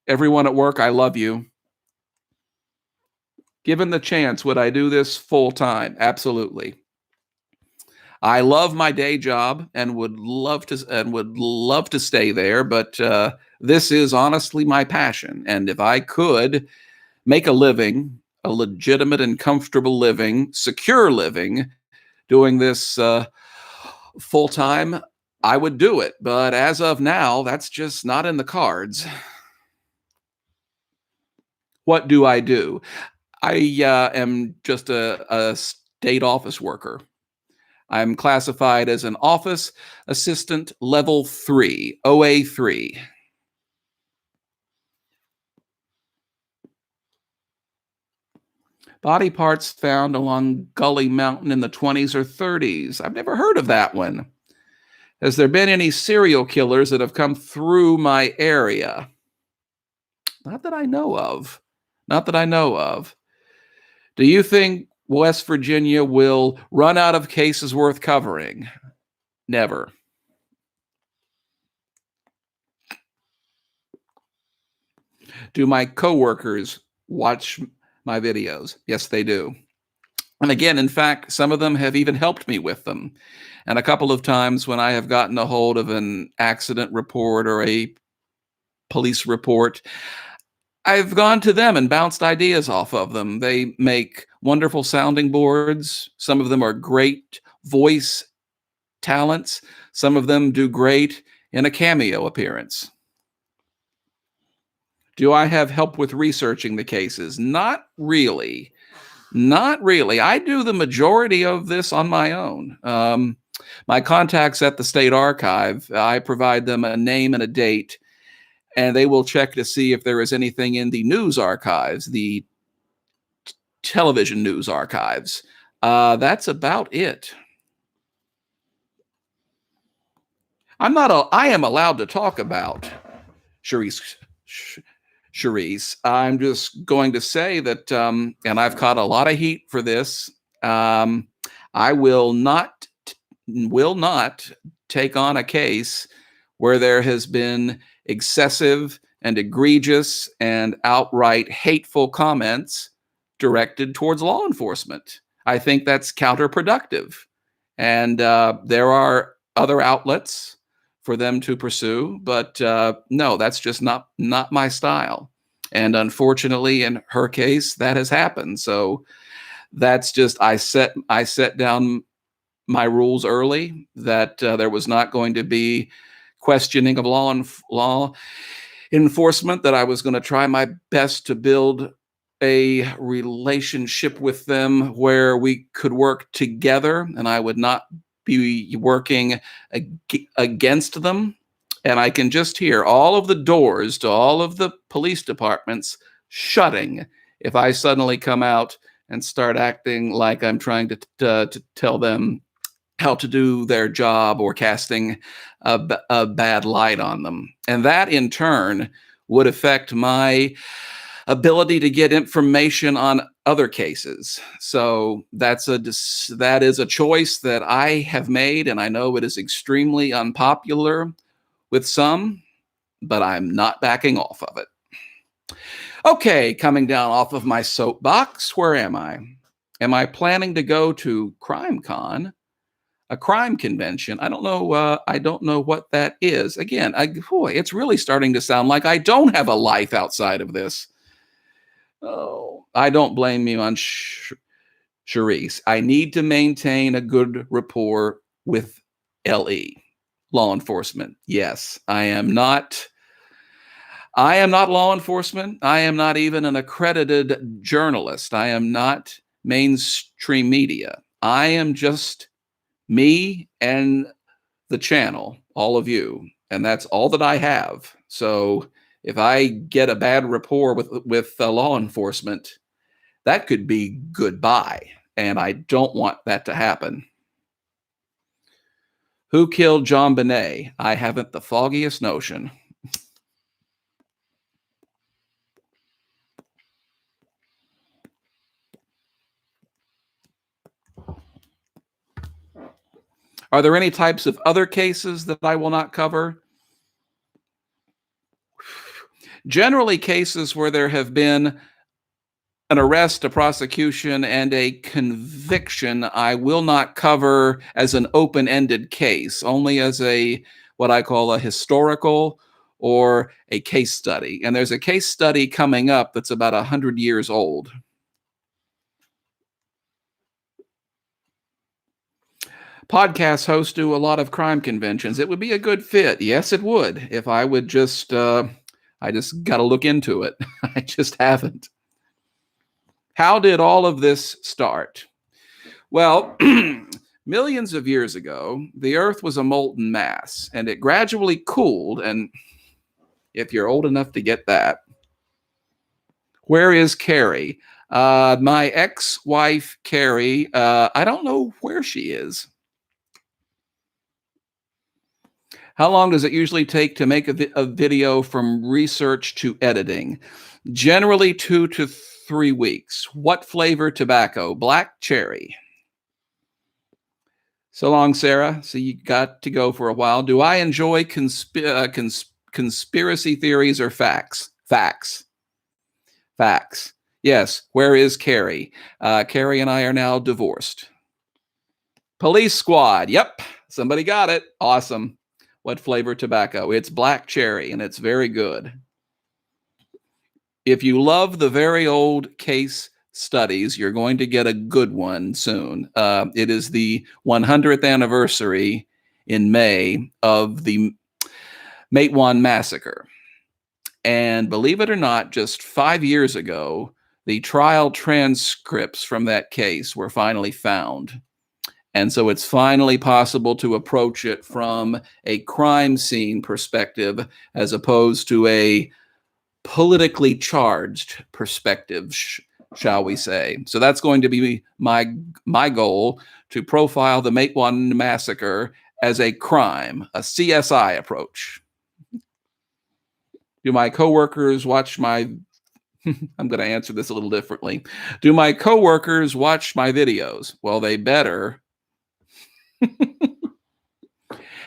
Everyone at work, I love you. Given the chance, would I do this full time? Absolutely. I love my day job and would love to stay there, but this is honestly my passion. And if I could make a living, a legitimate and comfortable living, secure living, doing this full time, I would do it. But as of now, that's just not in the cards. What do I do? I am just a state office worker. I'm classified as an office assistant level 3, OA3. Body parts found along Gully Mountain in the 20s or 30s. I've never heard of that one. Has there been any serial killers that have come through my area? Not that I know of. Not that I know of. Do you think West Virginia will run out of cases worth covering? Never. Do my coworkers watch my videos? Yes, they do. And again, in fact, some of them have even helped me with them. And a couple of times when I have gotten a hold of an accident report or a police report, I've gone to them and bounced ideas off of them. They make wonderful sounding boards. Some of them are great voice talents. Some of them do great in a cameo appearance. Do I have help with researching the cases? Not really. Not really. I do the majority of this on my own. My contacts at the State Archive, I provide them a name and a date, and they will check to see if there is anything in the news archives, the television news archives. That's about it. I am allowed to talk about Charisse. I'm just going to say that, and I've caught a lot of heat for this. I will not take on a case where there has been excessive and egregious and outright hateful comments directed towards law enforcement. I think that's counterproductive. And there are other outlets for them to pursue, but no, that's just not my style. And unfortunately, in her case, that has happened. So that's just I set down my rules early that there was not going to be questioning of law enforcement, that I was going to try my best to build a relationship with them where we could work together and I would not be working against them. And I can just hear all of the doors to all of the police departments shutting if I suddenly come out and start acting like I'm trying to tell them how to do their job or casting a bad light on them. And that in turn would affect my ability to get information on other cases. So that is a choice that I have made, and I know it is extremely unpopular with some, but I'm not backing off of it. Okay, coming down off of my soapbox, where am I? Am I planning to go to CrimeCon? A crime convention. I don't know what that is. Again, it's really starting to sound like I don't have a life outside of this. Oh, I don't blame you on Charisse. I need to maintain a good rapport with LE, law enforcement. Yes, I am not law enforcement. I am not even an accredited journalist. I am not mainstream media. I am just me and the channel, all of you, and that's all that I have. So if I get a bad rapport with law enforcement, that could be goodbye, and I don't want that to happen. Who killed John Bonet? I haven't the foggiest notion. Are there any types of other cases that I will not cover? Generally, cases where there have been an arrest, a prosecution, and a conviction, I will not cover as an open-ended case, only as what I call a historical or a case study. And there's a case study coming up that's about 100 years old. Podcast hosts do a lot of crime conventions. It would be a good fit. Yes, it would. If I would just, I just got to look into it. I just haven't. How did all of this start? Well, millions of years ago, the Earth was a molten mass, and it gradually cooled. And if you're old enough to get that, where is Carrie? My ex-wife, Carrie, I don't know where she is. How long does it usually take to make a video from research to editing? Generally 2 to 3 weeks. What flavor tobacco? Black cherry. So long, Sarah. So you got to go for a while. Do I enjoy conspiracy theories or facts? Facts. Facts. Yes. Where is Carrie? Carrie and I are now divorced. Police squad. Yep. Somebody got it. Awesome. What flavor tobacco? It's black cherry, and it's very good. If you love the very old case studies, you're going to get a good one soon. It is the 100th anniversary in May of the Matewan massacre. And believe it or not, just 5 years ago, the trial transcripts from that case were finally found. And so it's finally possible to approach it from a crime scene perspective as opposed to a politically charged perspective, shall we say. So that's going to be my goal, to profile the Matewan massacre as a crime, a CSI approach. Do my coworkers watch my I'm going to answer this a little differently. Do my coworkers watch my videos? Well, they better.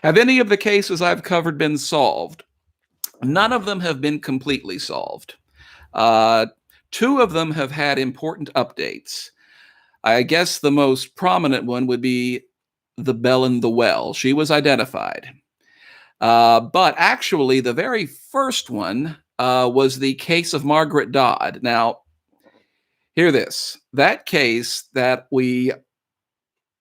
Have any of the cases I've covered been solved? None of them have been completely solved. Two of them have had important updates. I guess the most prominent one would be the bell in the well. She was identified. But actually, the very first one was the case of Margaret Dodd. Now, hear this. That case that we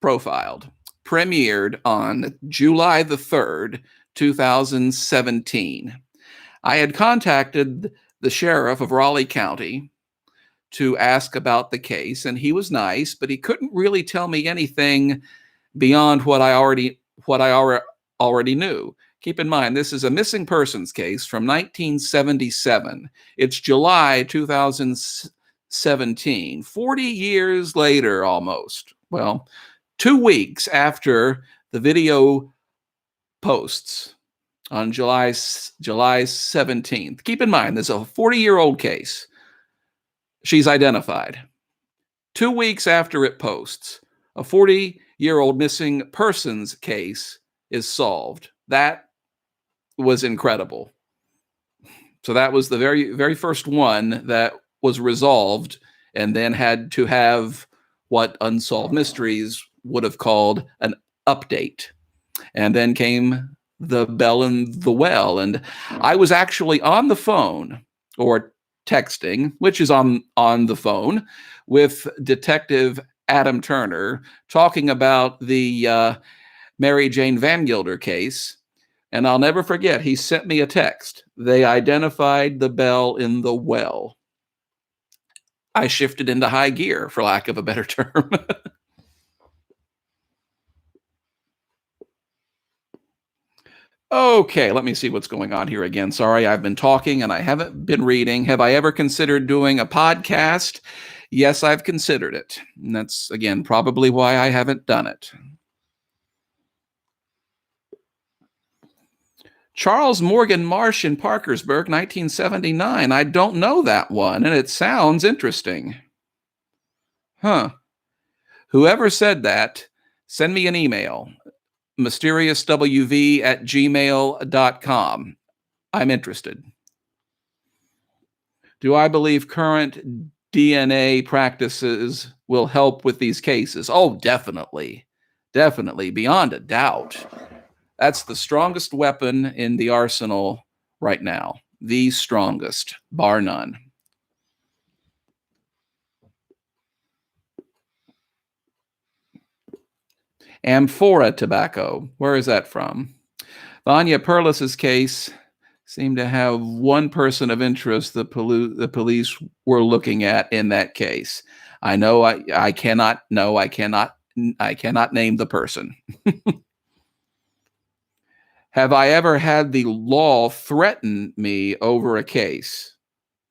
profiled premiered on July the 3rd, 2017. I had contacted the sheriff of Raleigh County to ask about the case, and he was nice, but he couldn't really tell me anything beyond what I already knew. Keep in mind, this is a missing persons case from 1977. It's July 2017, 40 years later almost. Well, 2 weeks after the video posts on July 17th. Keep in mind, there's a 40-year-old case. She's identified. 2 weeks after it posts, a 40-year-old missing persons case is solved. That was incredible. So that was the very, very first one that was resolved and then had to have what Unsolved Mysteries would have called an update. And then came the bell in the well. And I was actually on the phone, or texting, which is on the phone, with Detective Adam Turner, talking about the Mary Jane Van Gilder case. And I'll never forget, he sent me a text. They identified the bell in the well. I shifted into high gear, for lack of a better term. Okay, let me see what's going on here again. Sorry, I've been talking and I haven't been reading. Have I ever considered doing a podcast? Yes, I've considered it. And that's, again, probably why I haven't done it. Charles Morgan Marsh in Parkersburg, 1979. I don't know that one, and it sounds interesting. Huh. Whoever said that, send me an email. MysteriousWV@gmail.com. I'm interested. Do I believe current DNA practices will help with these cases? Oh, definitely. Definitely, beyond a doubt. That's the strongest weapon in the arsenal right now. The strongest, bar none. Amphora tobacco. Where is that from? Vanya Perlis's case seemed to have one person of interest the police were looking at in that case. I know I cannot name the person. Have I ever had the law threaten me over a case?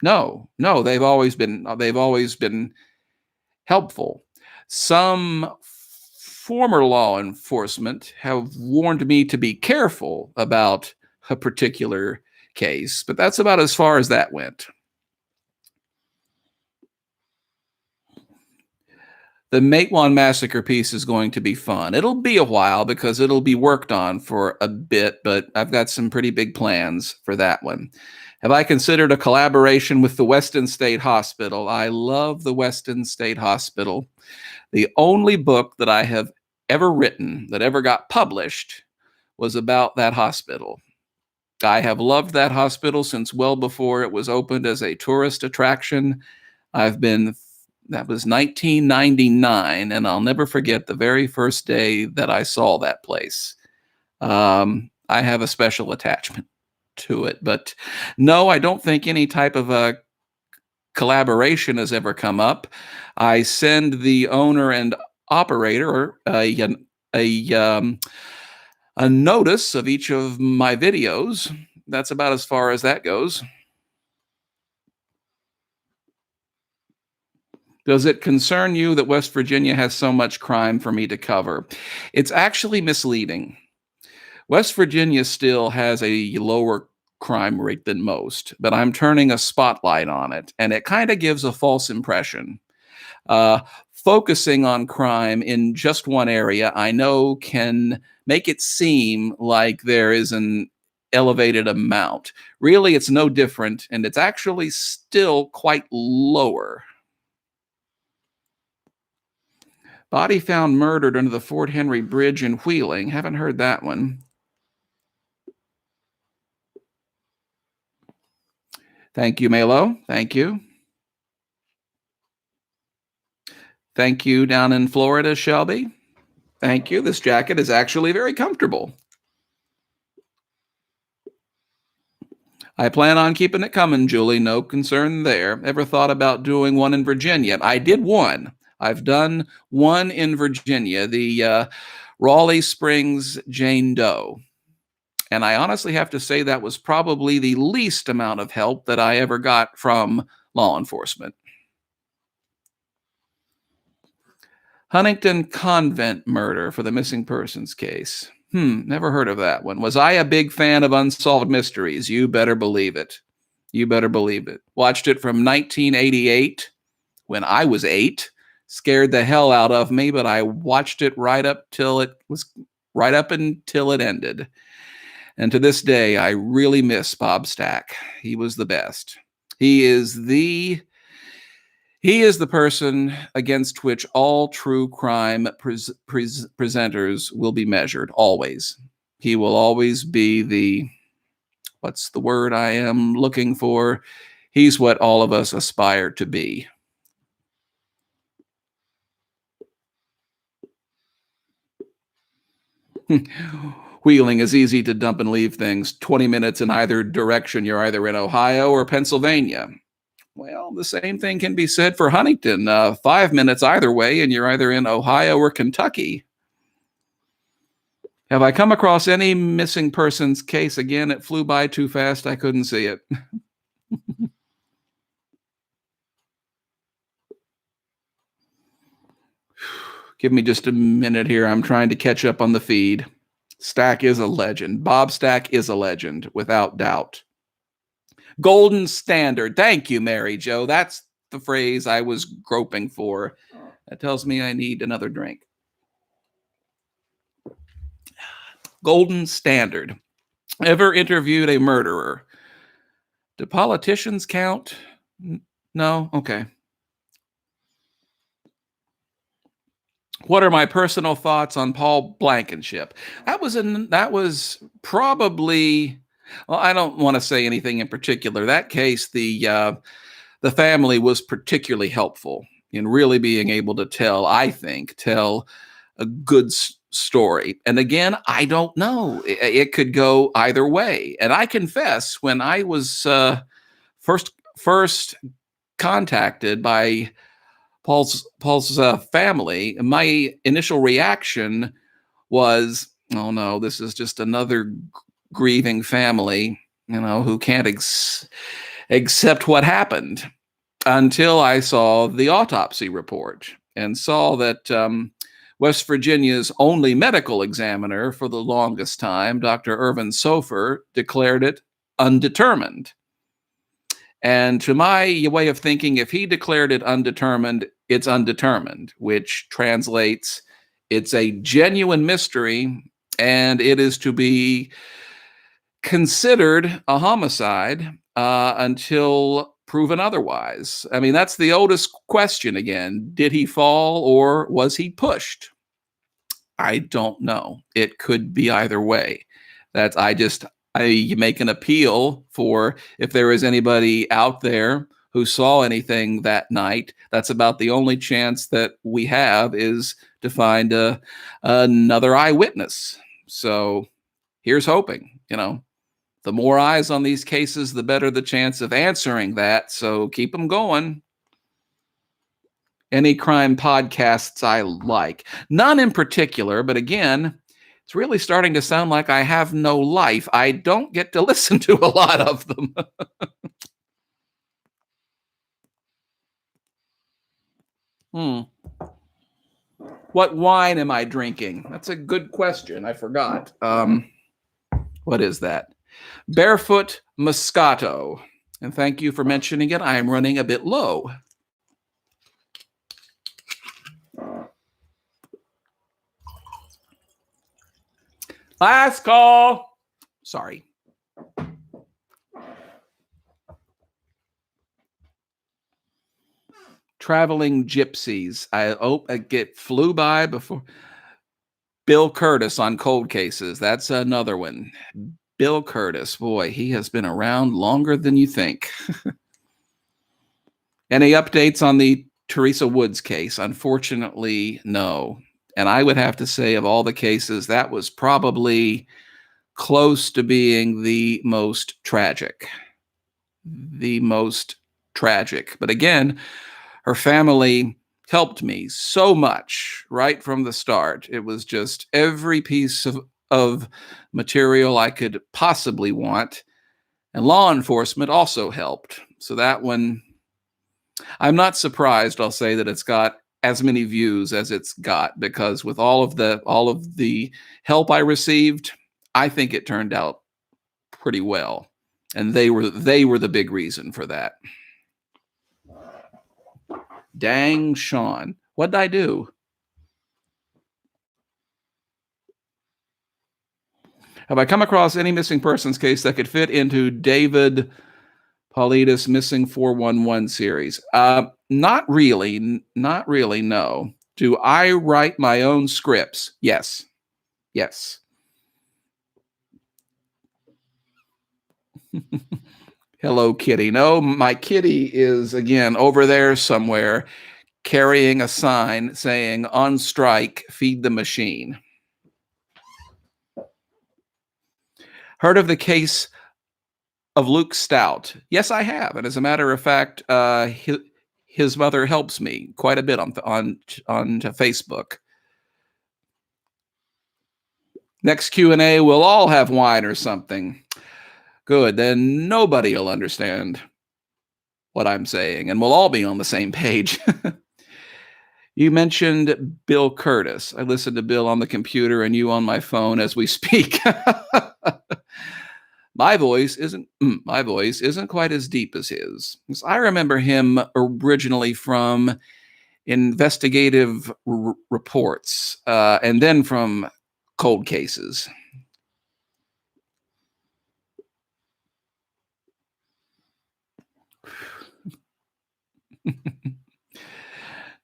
No, they've always been helpful. Some former law enforcement have warned me to be careful about a particular case, but that's about as far as that went. The Matewan Massacre piece is going to be fun. It'll be a while because it'll be worked on for a bit, but I've got some pretty big plans for that one. Have I considered a collaboration with the Weston State Hospital? I love the Weston State Hospital. The only book that I have ever written that ever got published was about that hospital. I have loved that hospital since well before it was opened as a tourist attraction. That was 1999, and I'll never forget the very first day that I saw that place. I have a special attachment to it, but no, I don't think any type of a collaboration has ever come up. I send the owner and operator a notice of each of my videos. That's about as far as that goes. Does it concern you that West Virginia has so much crime for me to cover? It's actually misleading. West Virginia still has a lower crime rate than most, but I'm turning a spotlight on it, and it kind of gives a false impression. Focusing on crime in just one area, I know, can make it seem like there is an elevated amount. Really, it's no different, and it's actually still quite lower. Body found murdered under the Fort Henry Bridge in Wheeling. Haven't heard that one. Thank you, Malo. Thank you. Thank you down in Florida, Shelby. Thank you. This jacket is actually very comfortable. I plan on keeping it coming, Julie. No concern there. Ever thought about doing one in Virginia? I did one. I've done one in Virginia, the Raleigh Springs Jane Doe. And I honestly have to say that was probably the least amount of help that I ever got from law enforcement. Huntington Convent murder for the missing persons case. Never heard of that one. Was I a big fan of Unsolved Mysteries? You better believe it. You better believe it. Watched it from 1988 when I was 8. Scared the hell out of me, but I watched it right up until it ended. And to this day, I really miss Bob Stack. He was the best. He is the person against which all true crime presenters will be measured, always. He will always be what's the word I am looking for? He's what all of us aspire to be. Wheeling is easy to dump and leave things. 20 minutes in either direction. You're either in Ohio or Pennsylvania. Well, the same thing can be said for Huntington. 5 minutes either way, and you're either in Ohio or Kentucky. Have I come across any missing persons case again? It flew by too fast. I couldn't see it. Give me just a minute here. I'm trying to catch up on the feed. Stack is a legend. Bob Stack is a legend, without doubt. Golden standard. Thank you, Mary Jo. That's the phrase I was groping for. That tells me I need another drink. Golden standard. Ever interviewed a murderer? Do politicians count? No? Okay. What are my personal thoughts on Paul Blankenship? That was probably, well, I don't want to say anything in particular. That case, the family was particularly helpful in really being able to tell a good story. And again, I don't know. It could go either way. And I confess, when I was first contacted by Paul's family, my initial reaction was, oh no, this is just another grieving family, who can't accept what happened, until I saw the autopsy report and saw that West Virginia's only medical examiner for the longest time, Dr. Irvin Sofer, declared it undetermined. And to my way of thinking, if he declared it undetermined, it's undetermined, which translates, it's a genuine mystery, and it is to be considered a homicide until proven otherwise. I mean, that's the oldest question again. Did he fall or was he pushed? I don't know. It could be either way. I make an appeal for, if there is anybody out there who saw anything that night, that's about the only chance that we have, is to find another eyewitness. So here's hoping. The more eyes on these cases, the better the chance of answering that. So keep them going. Any crime podcasts I like? None in particular, but again, it's really starting to sound like I have no life. I don't get to listen to a lot of them. What wine am I drinking? That's a good question. I forgot. What is that? Barefoot Moscato. And thank you for mentioning it. I am running a bit low. Last call. Sorry. Traveling gypsies. Flew by before. Bill Curtis on cold cases. That's another one. Bill Curtis. Boy, he has been around longer than you think. Any updates on the Teresa Woods case? Unfortunately, no. And I would have to say, of all the cases, that was probably close to being the most tragic. The most tragic. But again, her family helped me so much right from the start. It was just every piece of material I could possibly want. And law enforcement also helped. So that one, I'm not surprised, I'll say, that it's got as many views as it's got, because with all of the help I received, I think it turned out pretty well. And they were the big reason for that. Dang, Sean. What'd I do? Have I come across any missing persons case that could fit into David Paulides Missing 411 series? Not really. Not really, no. Do I write my own scripts? Yes. Yes. Hello, kitty. No, my kitty is, again, over there somewhere carrying a sign saying, "On strike, feed the machine." Heard of the case of Luke Stout? Yes, I have. And as a matter of fact, his mother helps me quite a bit on Facebook. Next Q&A, we'll all have wine or something. Good, then nobody will understand what I'm saying, and we'll all be on the same page. You mentioned Bill Curtis. I listened to Bill on the computer and you on my phone as we speak. My voice isn't quite as deep as his. I remember him originally from investigative reports, and then from cold cases.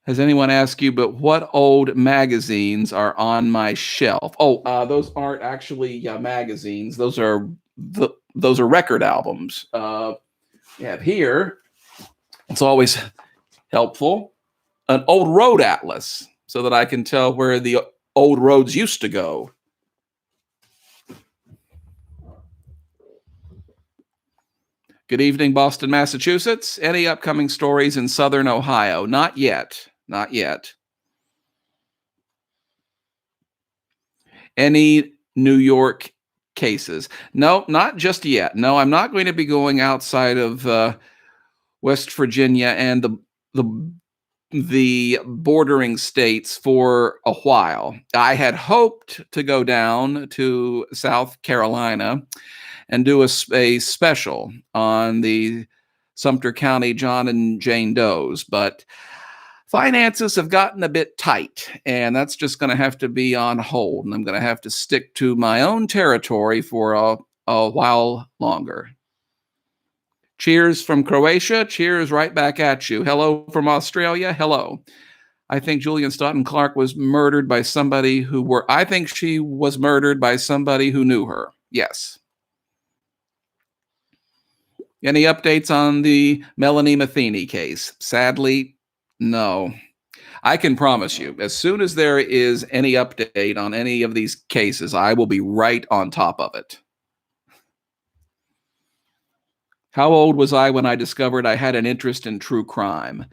Has anyone asked you, but what old magazines are on my shelf? Oh, those aren't actually magazines. Those are record albums. We have here, it's always helpful, an old road atlas so that I can tell where the old roads used to go. Good evening, Boston, Massachusetts. Any upcoming stories in Southern Ohio? Not yet. Not yet. Any New York cases? No, not just yet. No, I'm not going to be going outside of West Virginia and the bordering states for a while. I had hoped to go down to South Carolina and do a special on the Sumter County John and Jane Does, but finances have gotten a bit tight, and that's just going to have to be on hold, and I'm going to have to stick to my own territory for a while longer. Cheers from Croatia. Cheers right back at you. Hello from Australia. Hello. I think Julian Stoughton Clark was murdered by somebody I think she was murdered by somebody who knew her. Yes. Any updates on the Melanie Matheny case? Sadly, no. I can promise you, as soon as there is any update on any of these cases, I will be right on top of it. How old was I when I discovered I had an interest in true crime?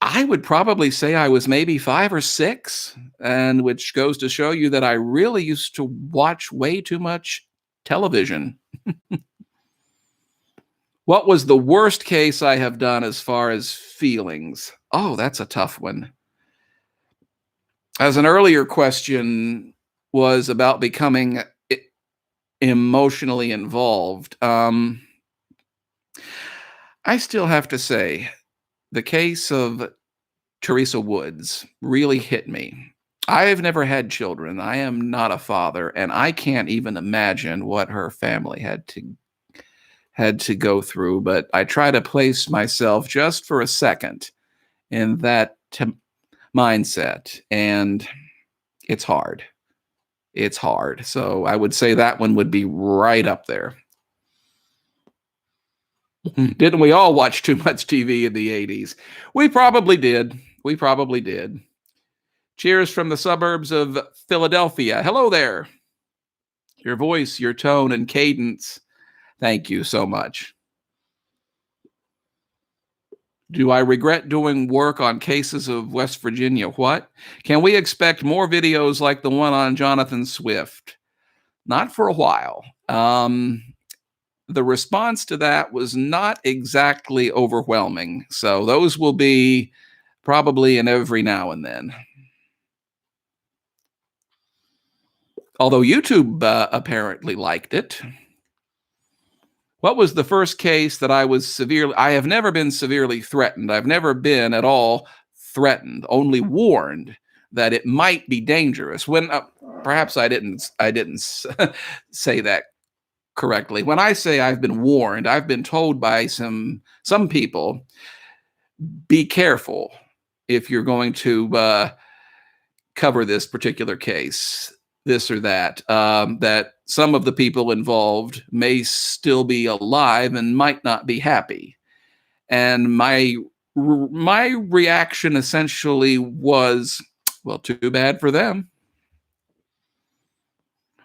I would probably say I was maybe 5 or 6, and which goes to show you that I really used to watch way too much television. What was the worst case I have done as far as feelings? Oh, that's a tough one. As an earlier question was about becoming emotionally involved, I still have to say the case of Teresa Woods really hit me. I have never had children. I am not a father, and I can't even imagine what her family had to had to go through, but I try to place myself just for a second in that mindset, and it's hard. It's hard. So I would say that one would be right up there. Didn't we all watch too much TV in the 80s? We probably did. We probably did. Cheers from the suburbs of Philadelphia. Hello there. Your voice, your tone, and cadence. Thank you so much. Do I regret doing work on cases of West Virginia? What? Can we expect more videos like the one on Jonathan Swift? Not for a while. The response to that was not exactly overwhelming. So those will be probably in every now and then. Although YouTube apparently liked it. What was the first case that I was severely... I have never been severely threatened. I've never been at all threatened, only warned that it might be dangerous. When perhaps I didn't say that correctly. When I say I've been warned, I've been told by some people, be careful if you're going to cover this particular case, this or that, that some of the people involved may still be alive and might not be happy. And my reaction essentially was, well, too bad for them.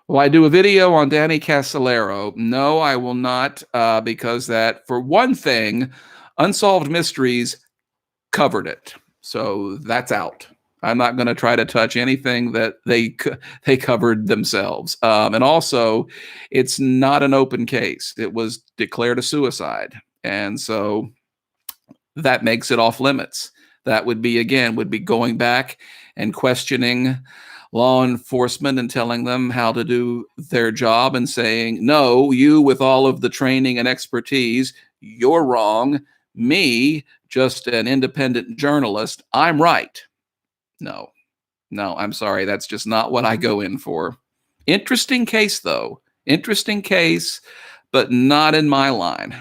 Will I do a video on Danny Casolaro? No, I will not, because that, for one thing, Unsolved Mysteries covered it. So that's out. I'm not going to try to touch anything that they covered themselves. And also, it's not an open case. It was declared a suicide. And so that makes it off limits. That would be, again, going back and questioning law enforcement and telling them how to do their job and saying, no, you with all of the training and expertise, you're wrong. Me, just an independent journalist, I'm right. No, I'm sorry. That's just not what I go in for. Interesting case, though. Interesting case, but not in my line.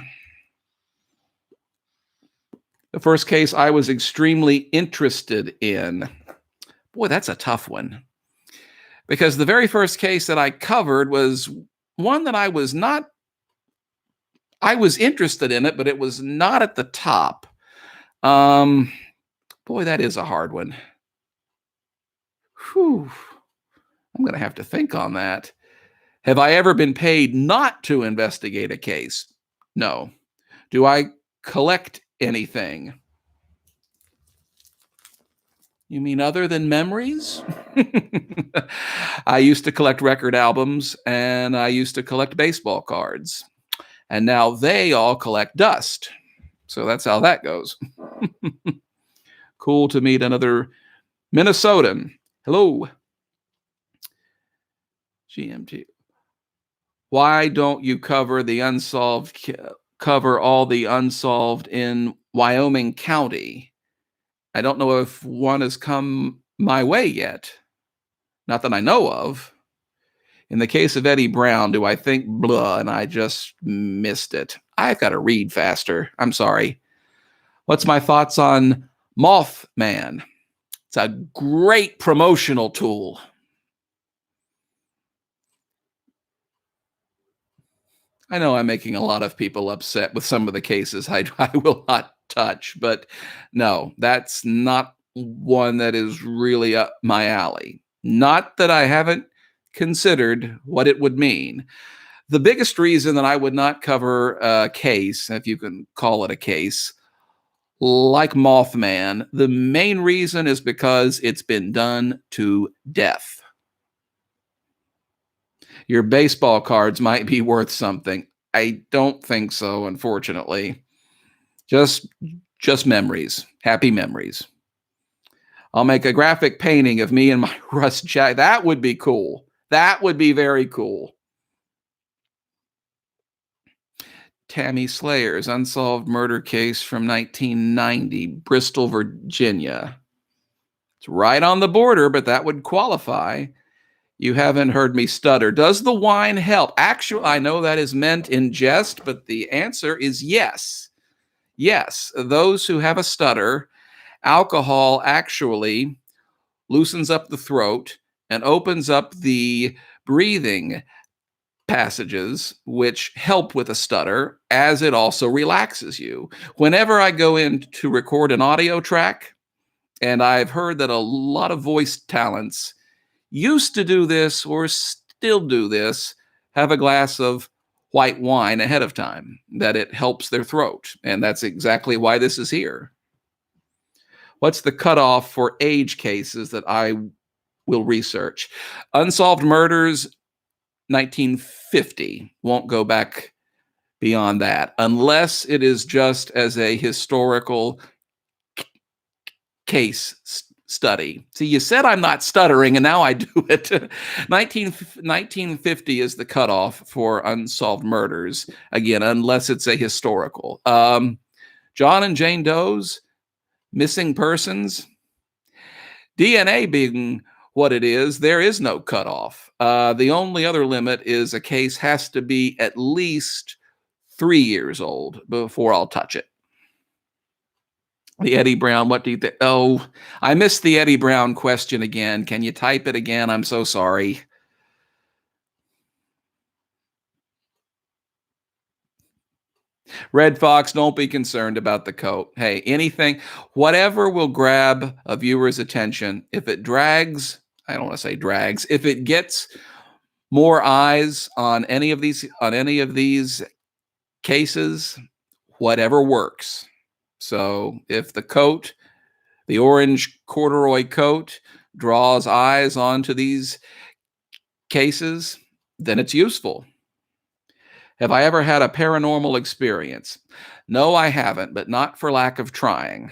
The first case I was extremely interested in. Boy, that's a tough one. Because the very first case that I covered was one that I was interested in it, but it was not at the top. Boy, that is a hard one. Whew. I'm going to have to think on that. Have I ever been paid not to investigate a case? No. Do I collect anything? You mean other than memories? I used to collect record albums, and I used to collect baseball cards. And now they all collect dust. So that's how that goes. Cool to meet another Minnesotan. Hello. GMT. Why don't you cover all the unsolved in Wyoming County? I don't know if one has come my way yet. Not that I know of. In the case of Eddie Brown, do I think blah, and I just missed it? I've got to read faster. I'm sorry. What's my thoughts on Moth Man? It's a great promotional tool. I know I'm making a lot of people upset with some of the cases I will not touch, but no, that's not one that is really up my alley. Not that I haven't considered what it would mean. The biggest reason that I would not cover a case, if you can call it a case, like Mothman, the main reason is because it's been done to death. Your baseball cards might be worth something. I don't think so, unfortunately. Just memories, happy memories. I'll make a graphic painting of me and my rust jacket. That would be cool. That would be very cool. Tammy Slayer's unsolved murder case from 1990, Bristol, Virginia. It's right on the border, but that would qualify. You haven't heard me stutter. Does the wine help? Actually, I know that is meant in jest, but the answer is yes. Yes, those who have a stutter, alcohol actually loosens up the throat and opens up the breathing passages, which help with a stutter, as it also relaxes you. Whenever I go in to record an audio track, and I've heard that a lot of voice talents used to do this or still do this, have a glass of white wine ahead of time, that it helps their throat. And that's exactly why this is here. What's the cutoff for age cases that I will research? Unsolved murders, 1950. Won't go back beyond that, unless it is just as a historical case study. See, you said I'm not stuttering, and now I do it. 1950 is the cutoff for unsolved murders. Again, unless it's a historical. John and Jane Doe's, missing persons, DNA being what it is, there is no cutoff. The only other limit is a case has to be at least 3 years old before I'll touch it. The Eddie Brown, what do you think? Oh, I missed the Eddie Brown question again. Can you type it again? I'm so sorry. Red Fox, don't be concerned about the coat. Hey, anything, whatever will grab a viewer's attention. If it drags, I don't want to say drags, if it gets more eyes on any of these cases, whatever works. So if the coat, the orange corduroy coat, draws eyes onto these cases, then it's useful. Have I ever had a paranormal experience? No, I haven't, but not for lack of trying.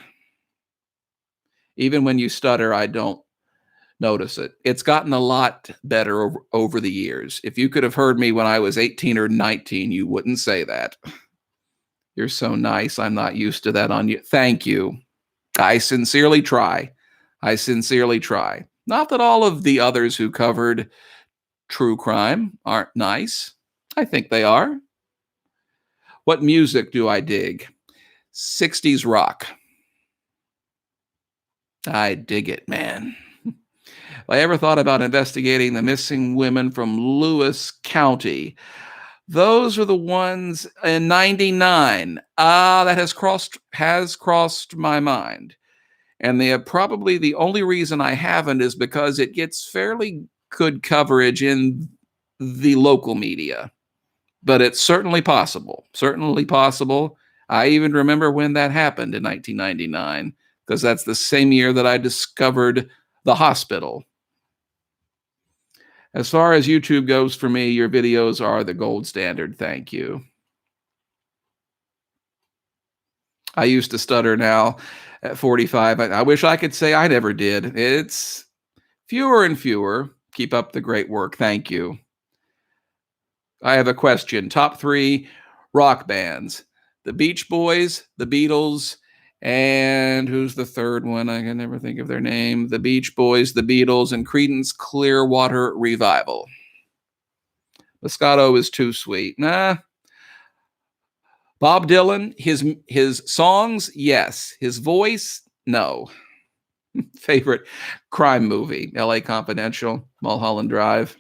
Even when you stutter, I don't notice it. It's gotten a lot better over the years. If you could have heard me when I was 18 or 19, you wouldn't say that. You're so nice. I'm not used to that on you. Thank you. I sincerely try. I sincerely try. Not that all of the others who covered true crime aren't nice. I think they are. What music do I dig? 60s rock. I dig it, man. If I ever thought about investigating the missing women from Lewis County, those are the ones in 99. That has crossed my mind. And probably the only reason I haven't is because it gets fairly good coverage in the local media. But it's certainly possible. Certainly possible. I even remember when that happened in 1999, because that's the same year that I discovered the hospital. As far as YouTube goes for me, your videos are the gold standard. Thank you. I used to stutter now at 45. I wish I could say I never did. It's fewer and fewer. Keep up the great work. Thank you. I have a question. Top 3 rock bands. The Beach Boys, the Beatles, and who's the third one? I can never think of their name. The Beach Boys, the Beatles, and Creedence Clearwater Revival. Moscato is too sweet. Nah. Bob Dylan, his songs, yes. His voice, no. Favorite crime movie? LA Confidential, Mulholland Drive.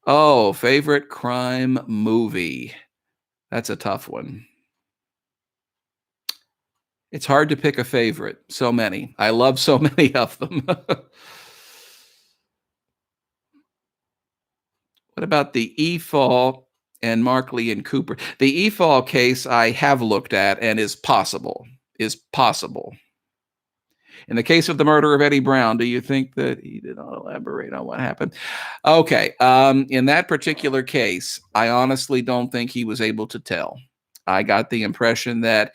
Oh, favorite crime movie. That's a tough one. It's hard to pick a favorite. So many. I love so many of them. What about the E-Fall and Markley and Cooper? The E-Fall case I have looked at and is possible. In the case of the murder of Eddie Brown, do you think that he did not elaborate on what happened? Okay. In that particular case, I honestly don't think he was able to tell. I got the impression that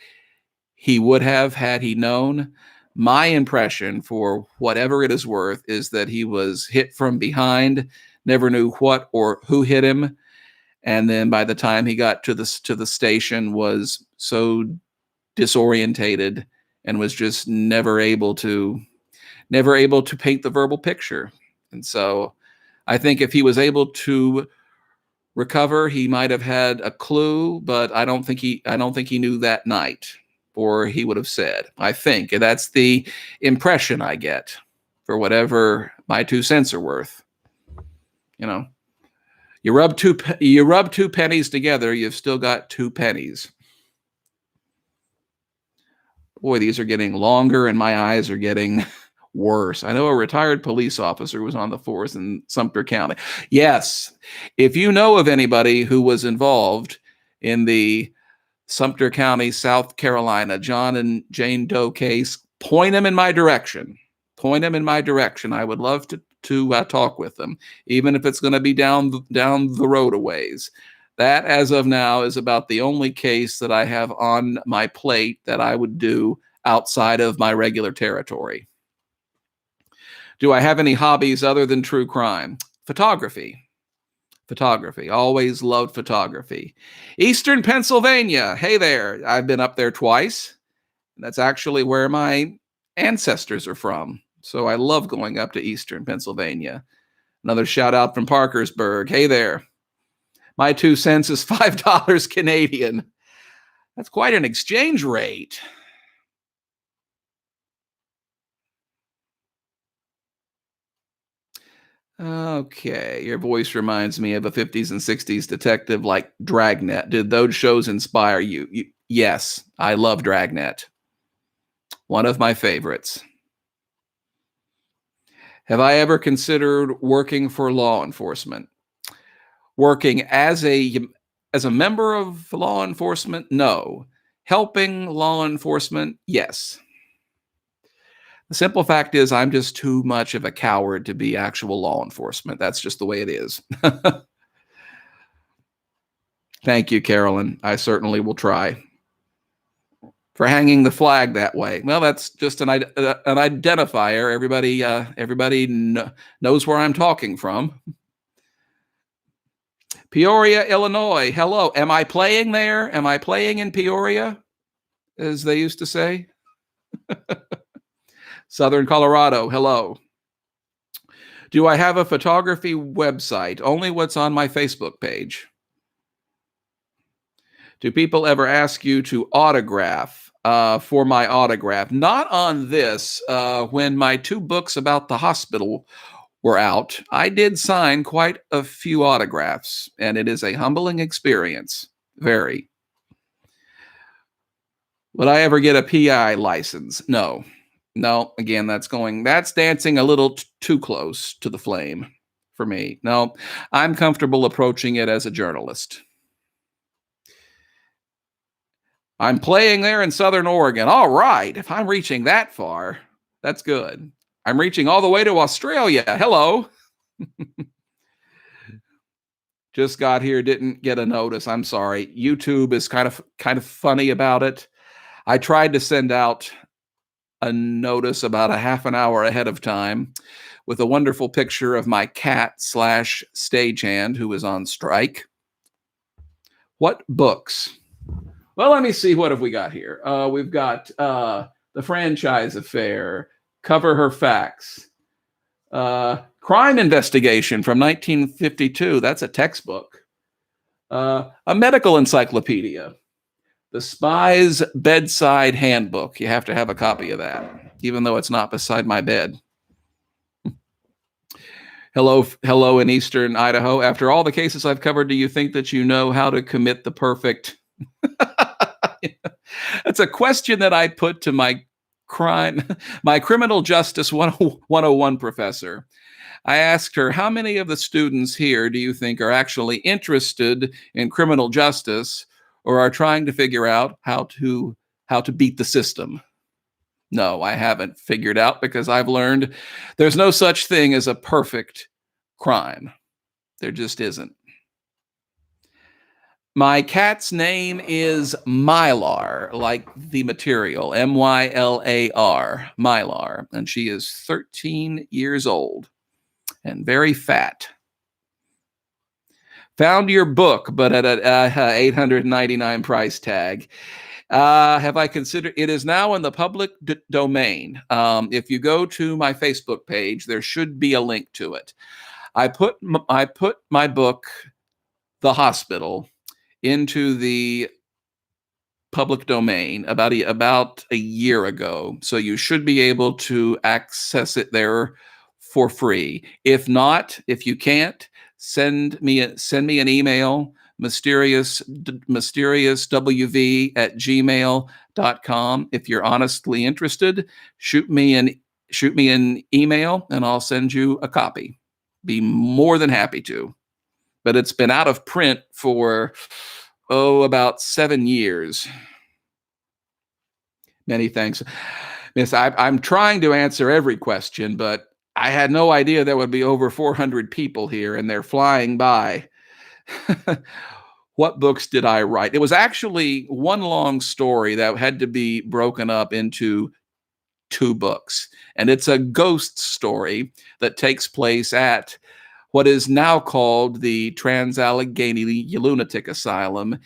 he would have had he known. My impression, for whatever it is worth, is that he was hit from behind, never knew what or who hit him, and then by the time he got to the station was so disorientated and was just never able to paint the verbal picture. And so I think if he was able to recover, he might have had a clue, but I don't think he knew that night, or he would have said. I think that's the impression I get, for whatever my 2 cents are worth. You know, you rub two pennies together, you've still got 2 pennies. Boy, these are getting longer and my eyes are getting worse. I know a retired police officer was on the force in Sumter County. Yes, if you know of anybody who was involved in the Sumter County, South Carolina, John and Jane Doe case, point them in my direction. Point them in my direction. I would love to talk with them, even if it's going to be down the road a ways. That, as of now, is about the only case that I have on my plate that I would do outside of my regular territory. Do I have any hobbies other than true crime? Photography. Always loved photography. Eastern Pennsylvania. Hey there. I've been up there twice. That's actually where my ancestors are from. So I love going up to Eastern Pennsylvania. Another shout out from Parkersburg. Hey there. My 2 cents is $5 Canadian. That's quite an exchange rate. Okay, your voice reminds me of a 50s and 60s detective like Dragnet. Did those shows inspire you? Yes, I love Dragnet. One of my favorites. Have I ever considered working for law enforcement? Working as a member of law enforcement? No. Helping law enforcement? Yes. The simple fact is I'm just too much of a coward to be actual law enforcement. That's just the way it is. Thank you, Carolyn. I certainly will try. For hanging the flag that way. Well, that's just an identifier. Everybody knows where I'm talking from. Peoria, Illinois. Hello. Am I playing there? Am I playing in Peoria, as they used to say? Southern Colorado. Hello. Do I have a photography website? Only what's on my Facebook page. Do people ever ask you to autograph for my autograph? Not on this. When my 2 books about the hospital were out, I did sign quite a few autographs, and it is a humbling experience. Very. Would I ever get a PI license? No. No, again, that's dancing a little too close to the flame for me. No, I'm comfortable approaching it as a journalist. I'm playing there in Southern Oregon. All right. If I'm reaching that far, that's good. I'm reaching all the way to Australia. Hello. Just got here, didn't get a notice. I'm sorry. YouTube is kind of funny about it. I tried to send out a notice about a half an hour ahead of time with a wonderful picture of my cat / stagehand who is on strike. What books? Well, let me see. What have we got here? We've got The Franchise Affair, Cover Her Facts, Crime Investigation from 1952. That's a textbook. A medical encyclopedia. The Spy's Bedside Handbook. You have to have a copy of that, even though it's not beside my bed. Hello in Eastern Idaho. After all the cases I've covered, do you think that you know how to commit the perfect... That's a question that I put to my criminal justice 101 professor. I asked her, how many of the students here do you think are actually interested in criminal justice or are trying to figure out how to beat the system? No, I haven't figured out, because I've learned there's no such thing as a perfect crime. There just isn't. My cat's name is Mylar, like the material, Mylar, Mylar, and she is 13 years old and very fat. Found your book, but at an $899 price tag. Have I considered? It is now in the public domain. If you go to my Facebook page, there should be a link to it. I put my book, The Hospital, into the public domain about a year ago, so you should be able to access it there for free. If not, if you can't, send me an email, mysteriouswv at gmail.com. If you're honestly interested, shoot me an email and I'll send you a copy. Be more than happy to. But it's been out of print for about 7 years. Many thanks. Miss, I'm trying to answer every question, but I had no idea there would be over 400 people here, and they're flying by. What books did I write? It was actually one long story that had to be broken up into 2 books. And it's a ghost story that takes place at what is now called the Trans-Allegheny Lunatic Asylum.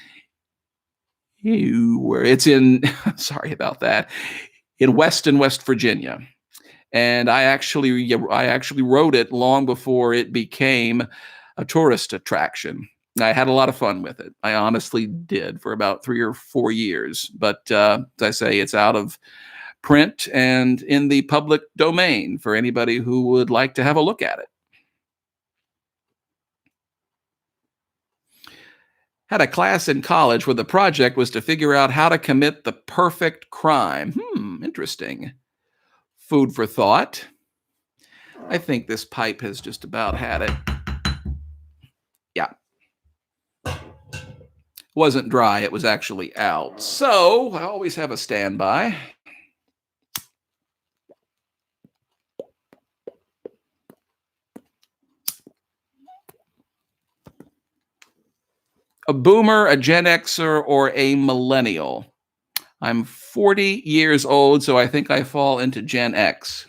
It's in, sorry about that, in Weston, West Virginia. And I actually wrote it long before it became a tourist attraction. I had a lot of fun with it. I honestly did, for about 3 or 4 years. But as I say, it's out of print and in the public domain for anybody who would like to have a look at it. Had a class in college where the project was to figure out how to commit the perfect crime. Interesting. Food for thought. I think this pipe has just about had it. Yeah. Wasn't dry, it was actually out. So I always have a standby. A boomer, a Gen Xer, or a millennial? I'm 40 years old, so I think I fall into Gen X.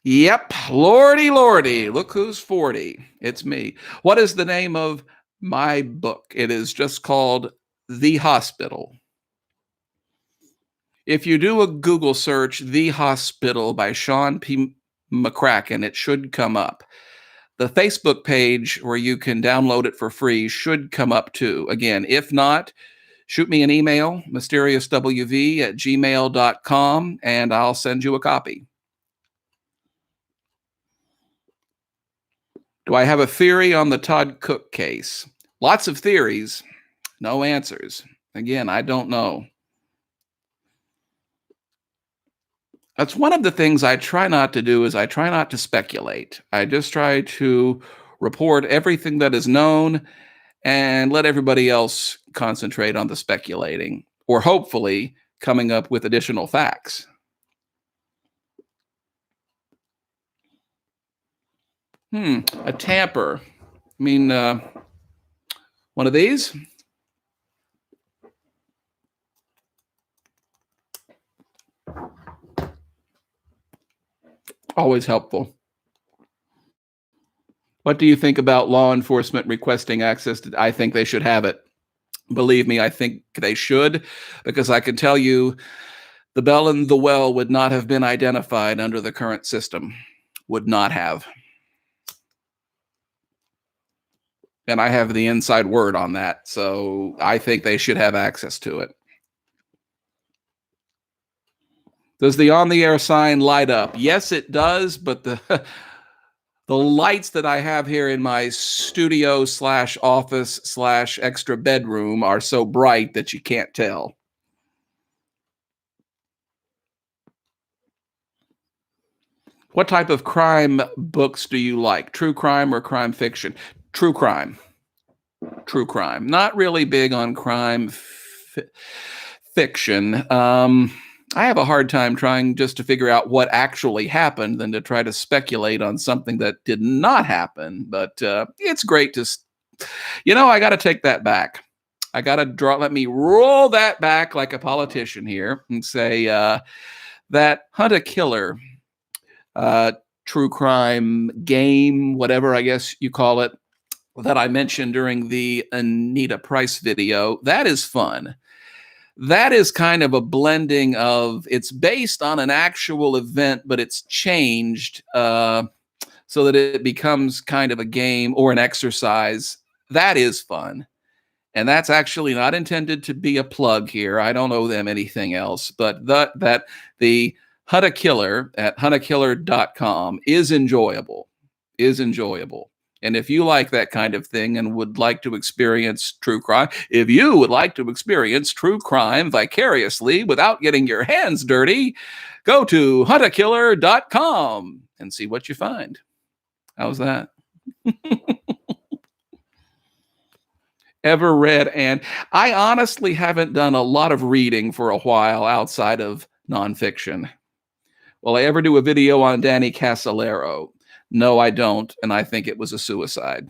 Yep, lordy, lordy, look who's 40. It's me. What is the name of my book? It is just called The Hospital. If you do a Google search, The Hospital by Sean McCracken, it should come up. The Facebook page where you can download it for free should come up too. Again, if not, shoot me an email, mysteriouswv at gmail.com, and I'll send you a copy. Do I have a theory on the Todd Cooke case? Lots of theories, no answers. Again, I don't know. That's one of the things I try not to do, is I try not to speculate. I just try to report everything that is known and let everybody else concentrate on the speculating, or hopefully coming up with additional facts. A tamper. I mean, one of these? Always helpful. What do you think about law enforcement requesting access to? I think they should have it. Believe me, I think they should, because I can tell you the bell in the well would not have been identified under the current system. Would not have. And I have the inside word on that, so I think they should have access to it. Does the on-the-air sign light up? Yes, it does, but the lights that I have here in my studio / office / extra bedroom are so bright that you can't tell. What type of crime books do you like? True crime or crime fiction? True crime. True crime. Not really big on crime fiction. I have a hard time trying just to figure out what actually happened than to try to speculate on something that did not happen. But it's great to, I got to take that back. I got to let me roll that back like a politician here and say that Hunt a Killer true crime game, whatever I guess you call it, that I mentioned during the Anita Price video, that is fun. That is kind of a blending of, it's based on an actual event, but it's changed so that it becomes kind of a game or an exercise. That is fun. And that's actually not intended to be a plug here. I don't owe them anything else, but the Hunt a Killer at huntakiller.com is enjoyable, And if you like that kind of thing and would like to experience true crime, if you would like to experience true crime vicariously without getting your hands dirty, go to huntakiller.com and see what you find. How's that? Ever read? And I honestly haven't done a lot of reading for a while outside of nonfiction. Will I ever do a video on Danny Casolaro? No, I don't, and I think it was a suicide.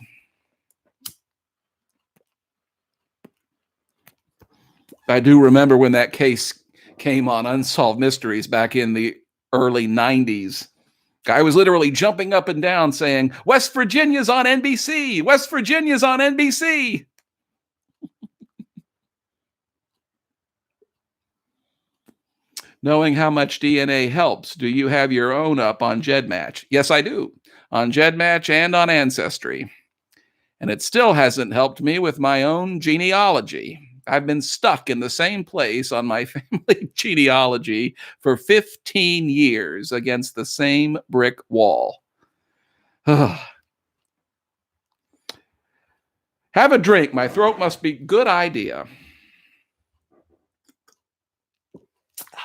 I do remember when that case came on Unsolved Mysteries back in the early 90s. Guy was literally jumping up and down saying, West Virginia's on NBC! West Virginia's on NBC! Knowing how much DNA helps, do you have your own up on GEDmatch? Yes, I do. On GEDmatch and on Ancestry. And it still hasn't helped me with my own genealogy. I've been stuck in the same place on my family genealogy for 15 years against the same brick wall. Have a drink. My throat must be good idea.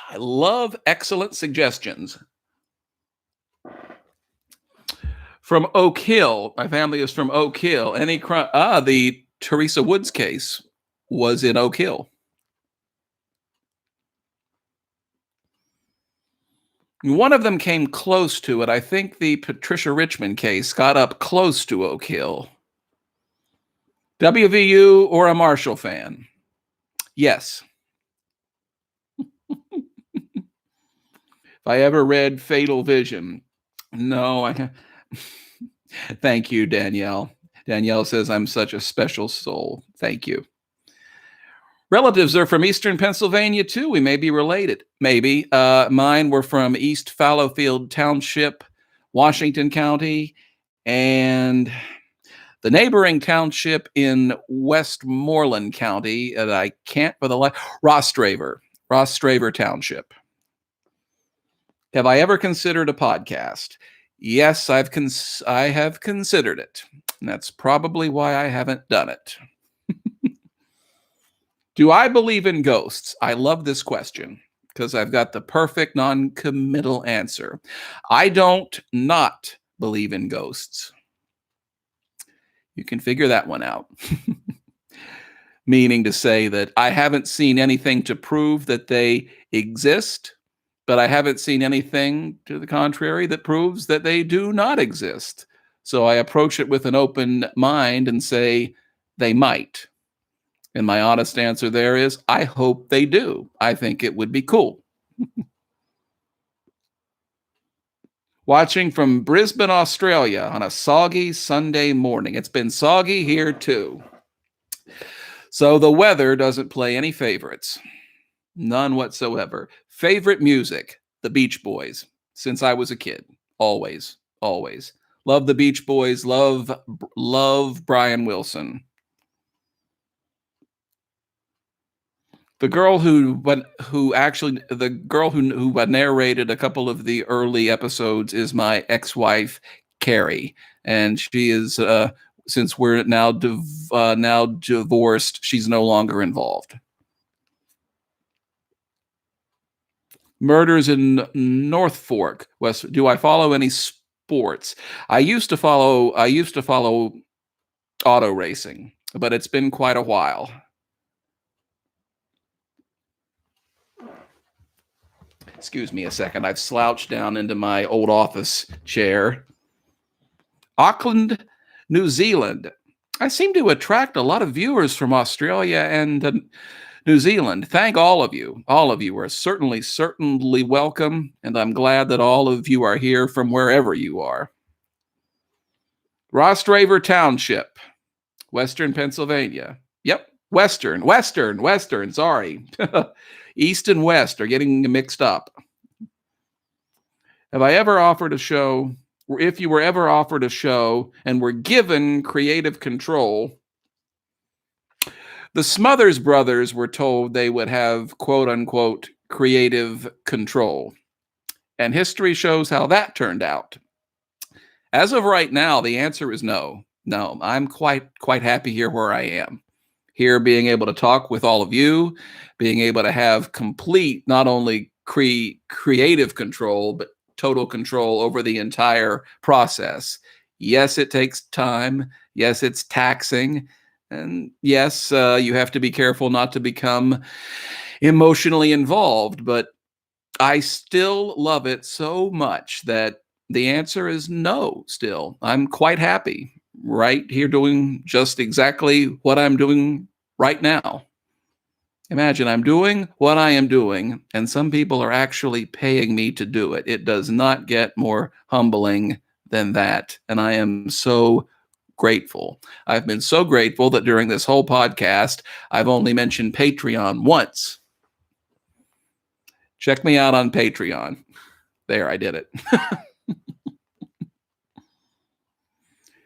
I love excellent suggestions. From Oak Hill. My family is from Oak Hill. Any crime? The Teresa Woods case was in Oak Hill. One of them came close to it. I think the Patricia Richmond case got up close to Oak Hill. WVU or a Marshall fan? Yes. If I ever read Fatal Vision? No, Thank you, Danielle. Danielle says, I'm such a special soul. Thank you. Relatives are from Eastern Pennsylvania, too. We may be related. Maybe. Mine were from East Fallowfield Township, Washington County, and the neighboring township in Westmoreland County that I can't for the life. Rostraver Township. Have I ever considered a podcast? Yes, I have considered it. And that's probably why I haven't done it. Do I believe in ghosts? I love this question because I've got the perfect non-committal answer. I don't not believe in ghosts. You can figure that one out. Meaning to say that I haven't seen anything to prove that they exist, but I haven't seen anything to the contrary that proves that they do not exist. So I approach it with an open mind and say they might. And my honest answer there is, I hope they do. I think it would be cool. Watching from Brisbane, Australia on a soggy Sunday morning. It's been soggy here too. So the weather doesn't play any favorites. None whatsoever. Favorite music, the Beach Boys, since I was a kid. Always, always. Love the Beach Boys. Love Brian Wilson. The girl who narrated a couple of the early episodes is my ex-wife, Carrie, and she is since we're now divorced, she's no longer involved. Murders in North Fork, West. Do I follow any sports? I used to follow auto racing, but it's been quite a while. Excuse me a second. I've slouched down into my old office chair. Auckland, New Zealand. I seem to attract a lot of viewers from Australia and New Zealand. Thank all of you. All of you are certainly welcome, and I'm glad that all of you are here from wherever you are. Rostraver Township, Western Pennsylvania. Yep, Western, sorry. East and West are getting mixed up. Have I ever offered a show, or if you were ever offered a show and were given creative control, the Smothers Brothers were told they would have quote unquote creative control. And history shows how that turned out. As of right now, the answer is no. No, I'm quite happy here where I am. Here being able to talk with all of you, being able to have complete, not only creative control, but total control over the entire process. Yes, it takes time. Yes, it's taxing. And yes, you have to be careful not to become emotionally involved, but I still love it so much that the answer is no still. I'm quite happy right here doing just exactly what I'm doing right now. Imagine I'm doing what I am doing, and some people are actually paying me to do it. It does not get more humbling than that. And I am so grateful. I've been so grateful that during this whole podcast, I've only mentioned Patreon once. Check me out on Patreon. There, I did it.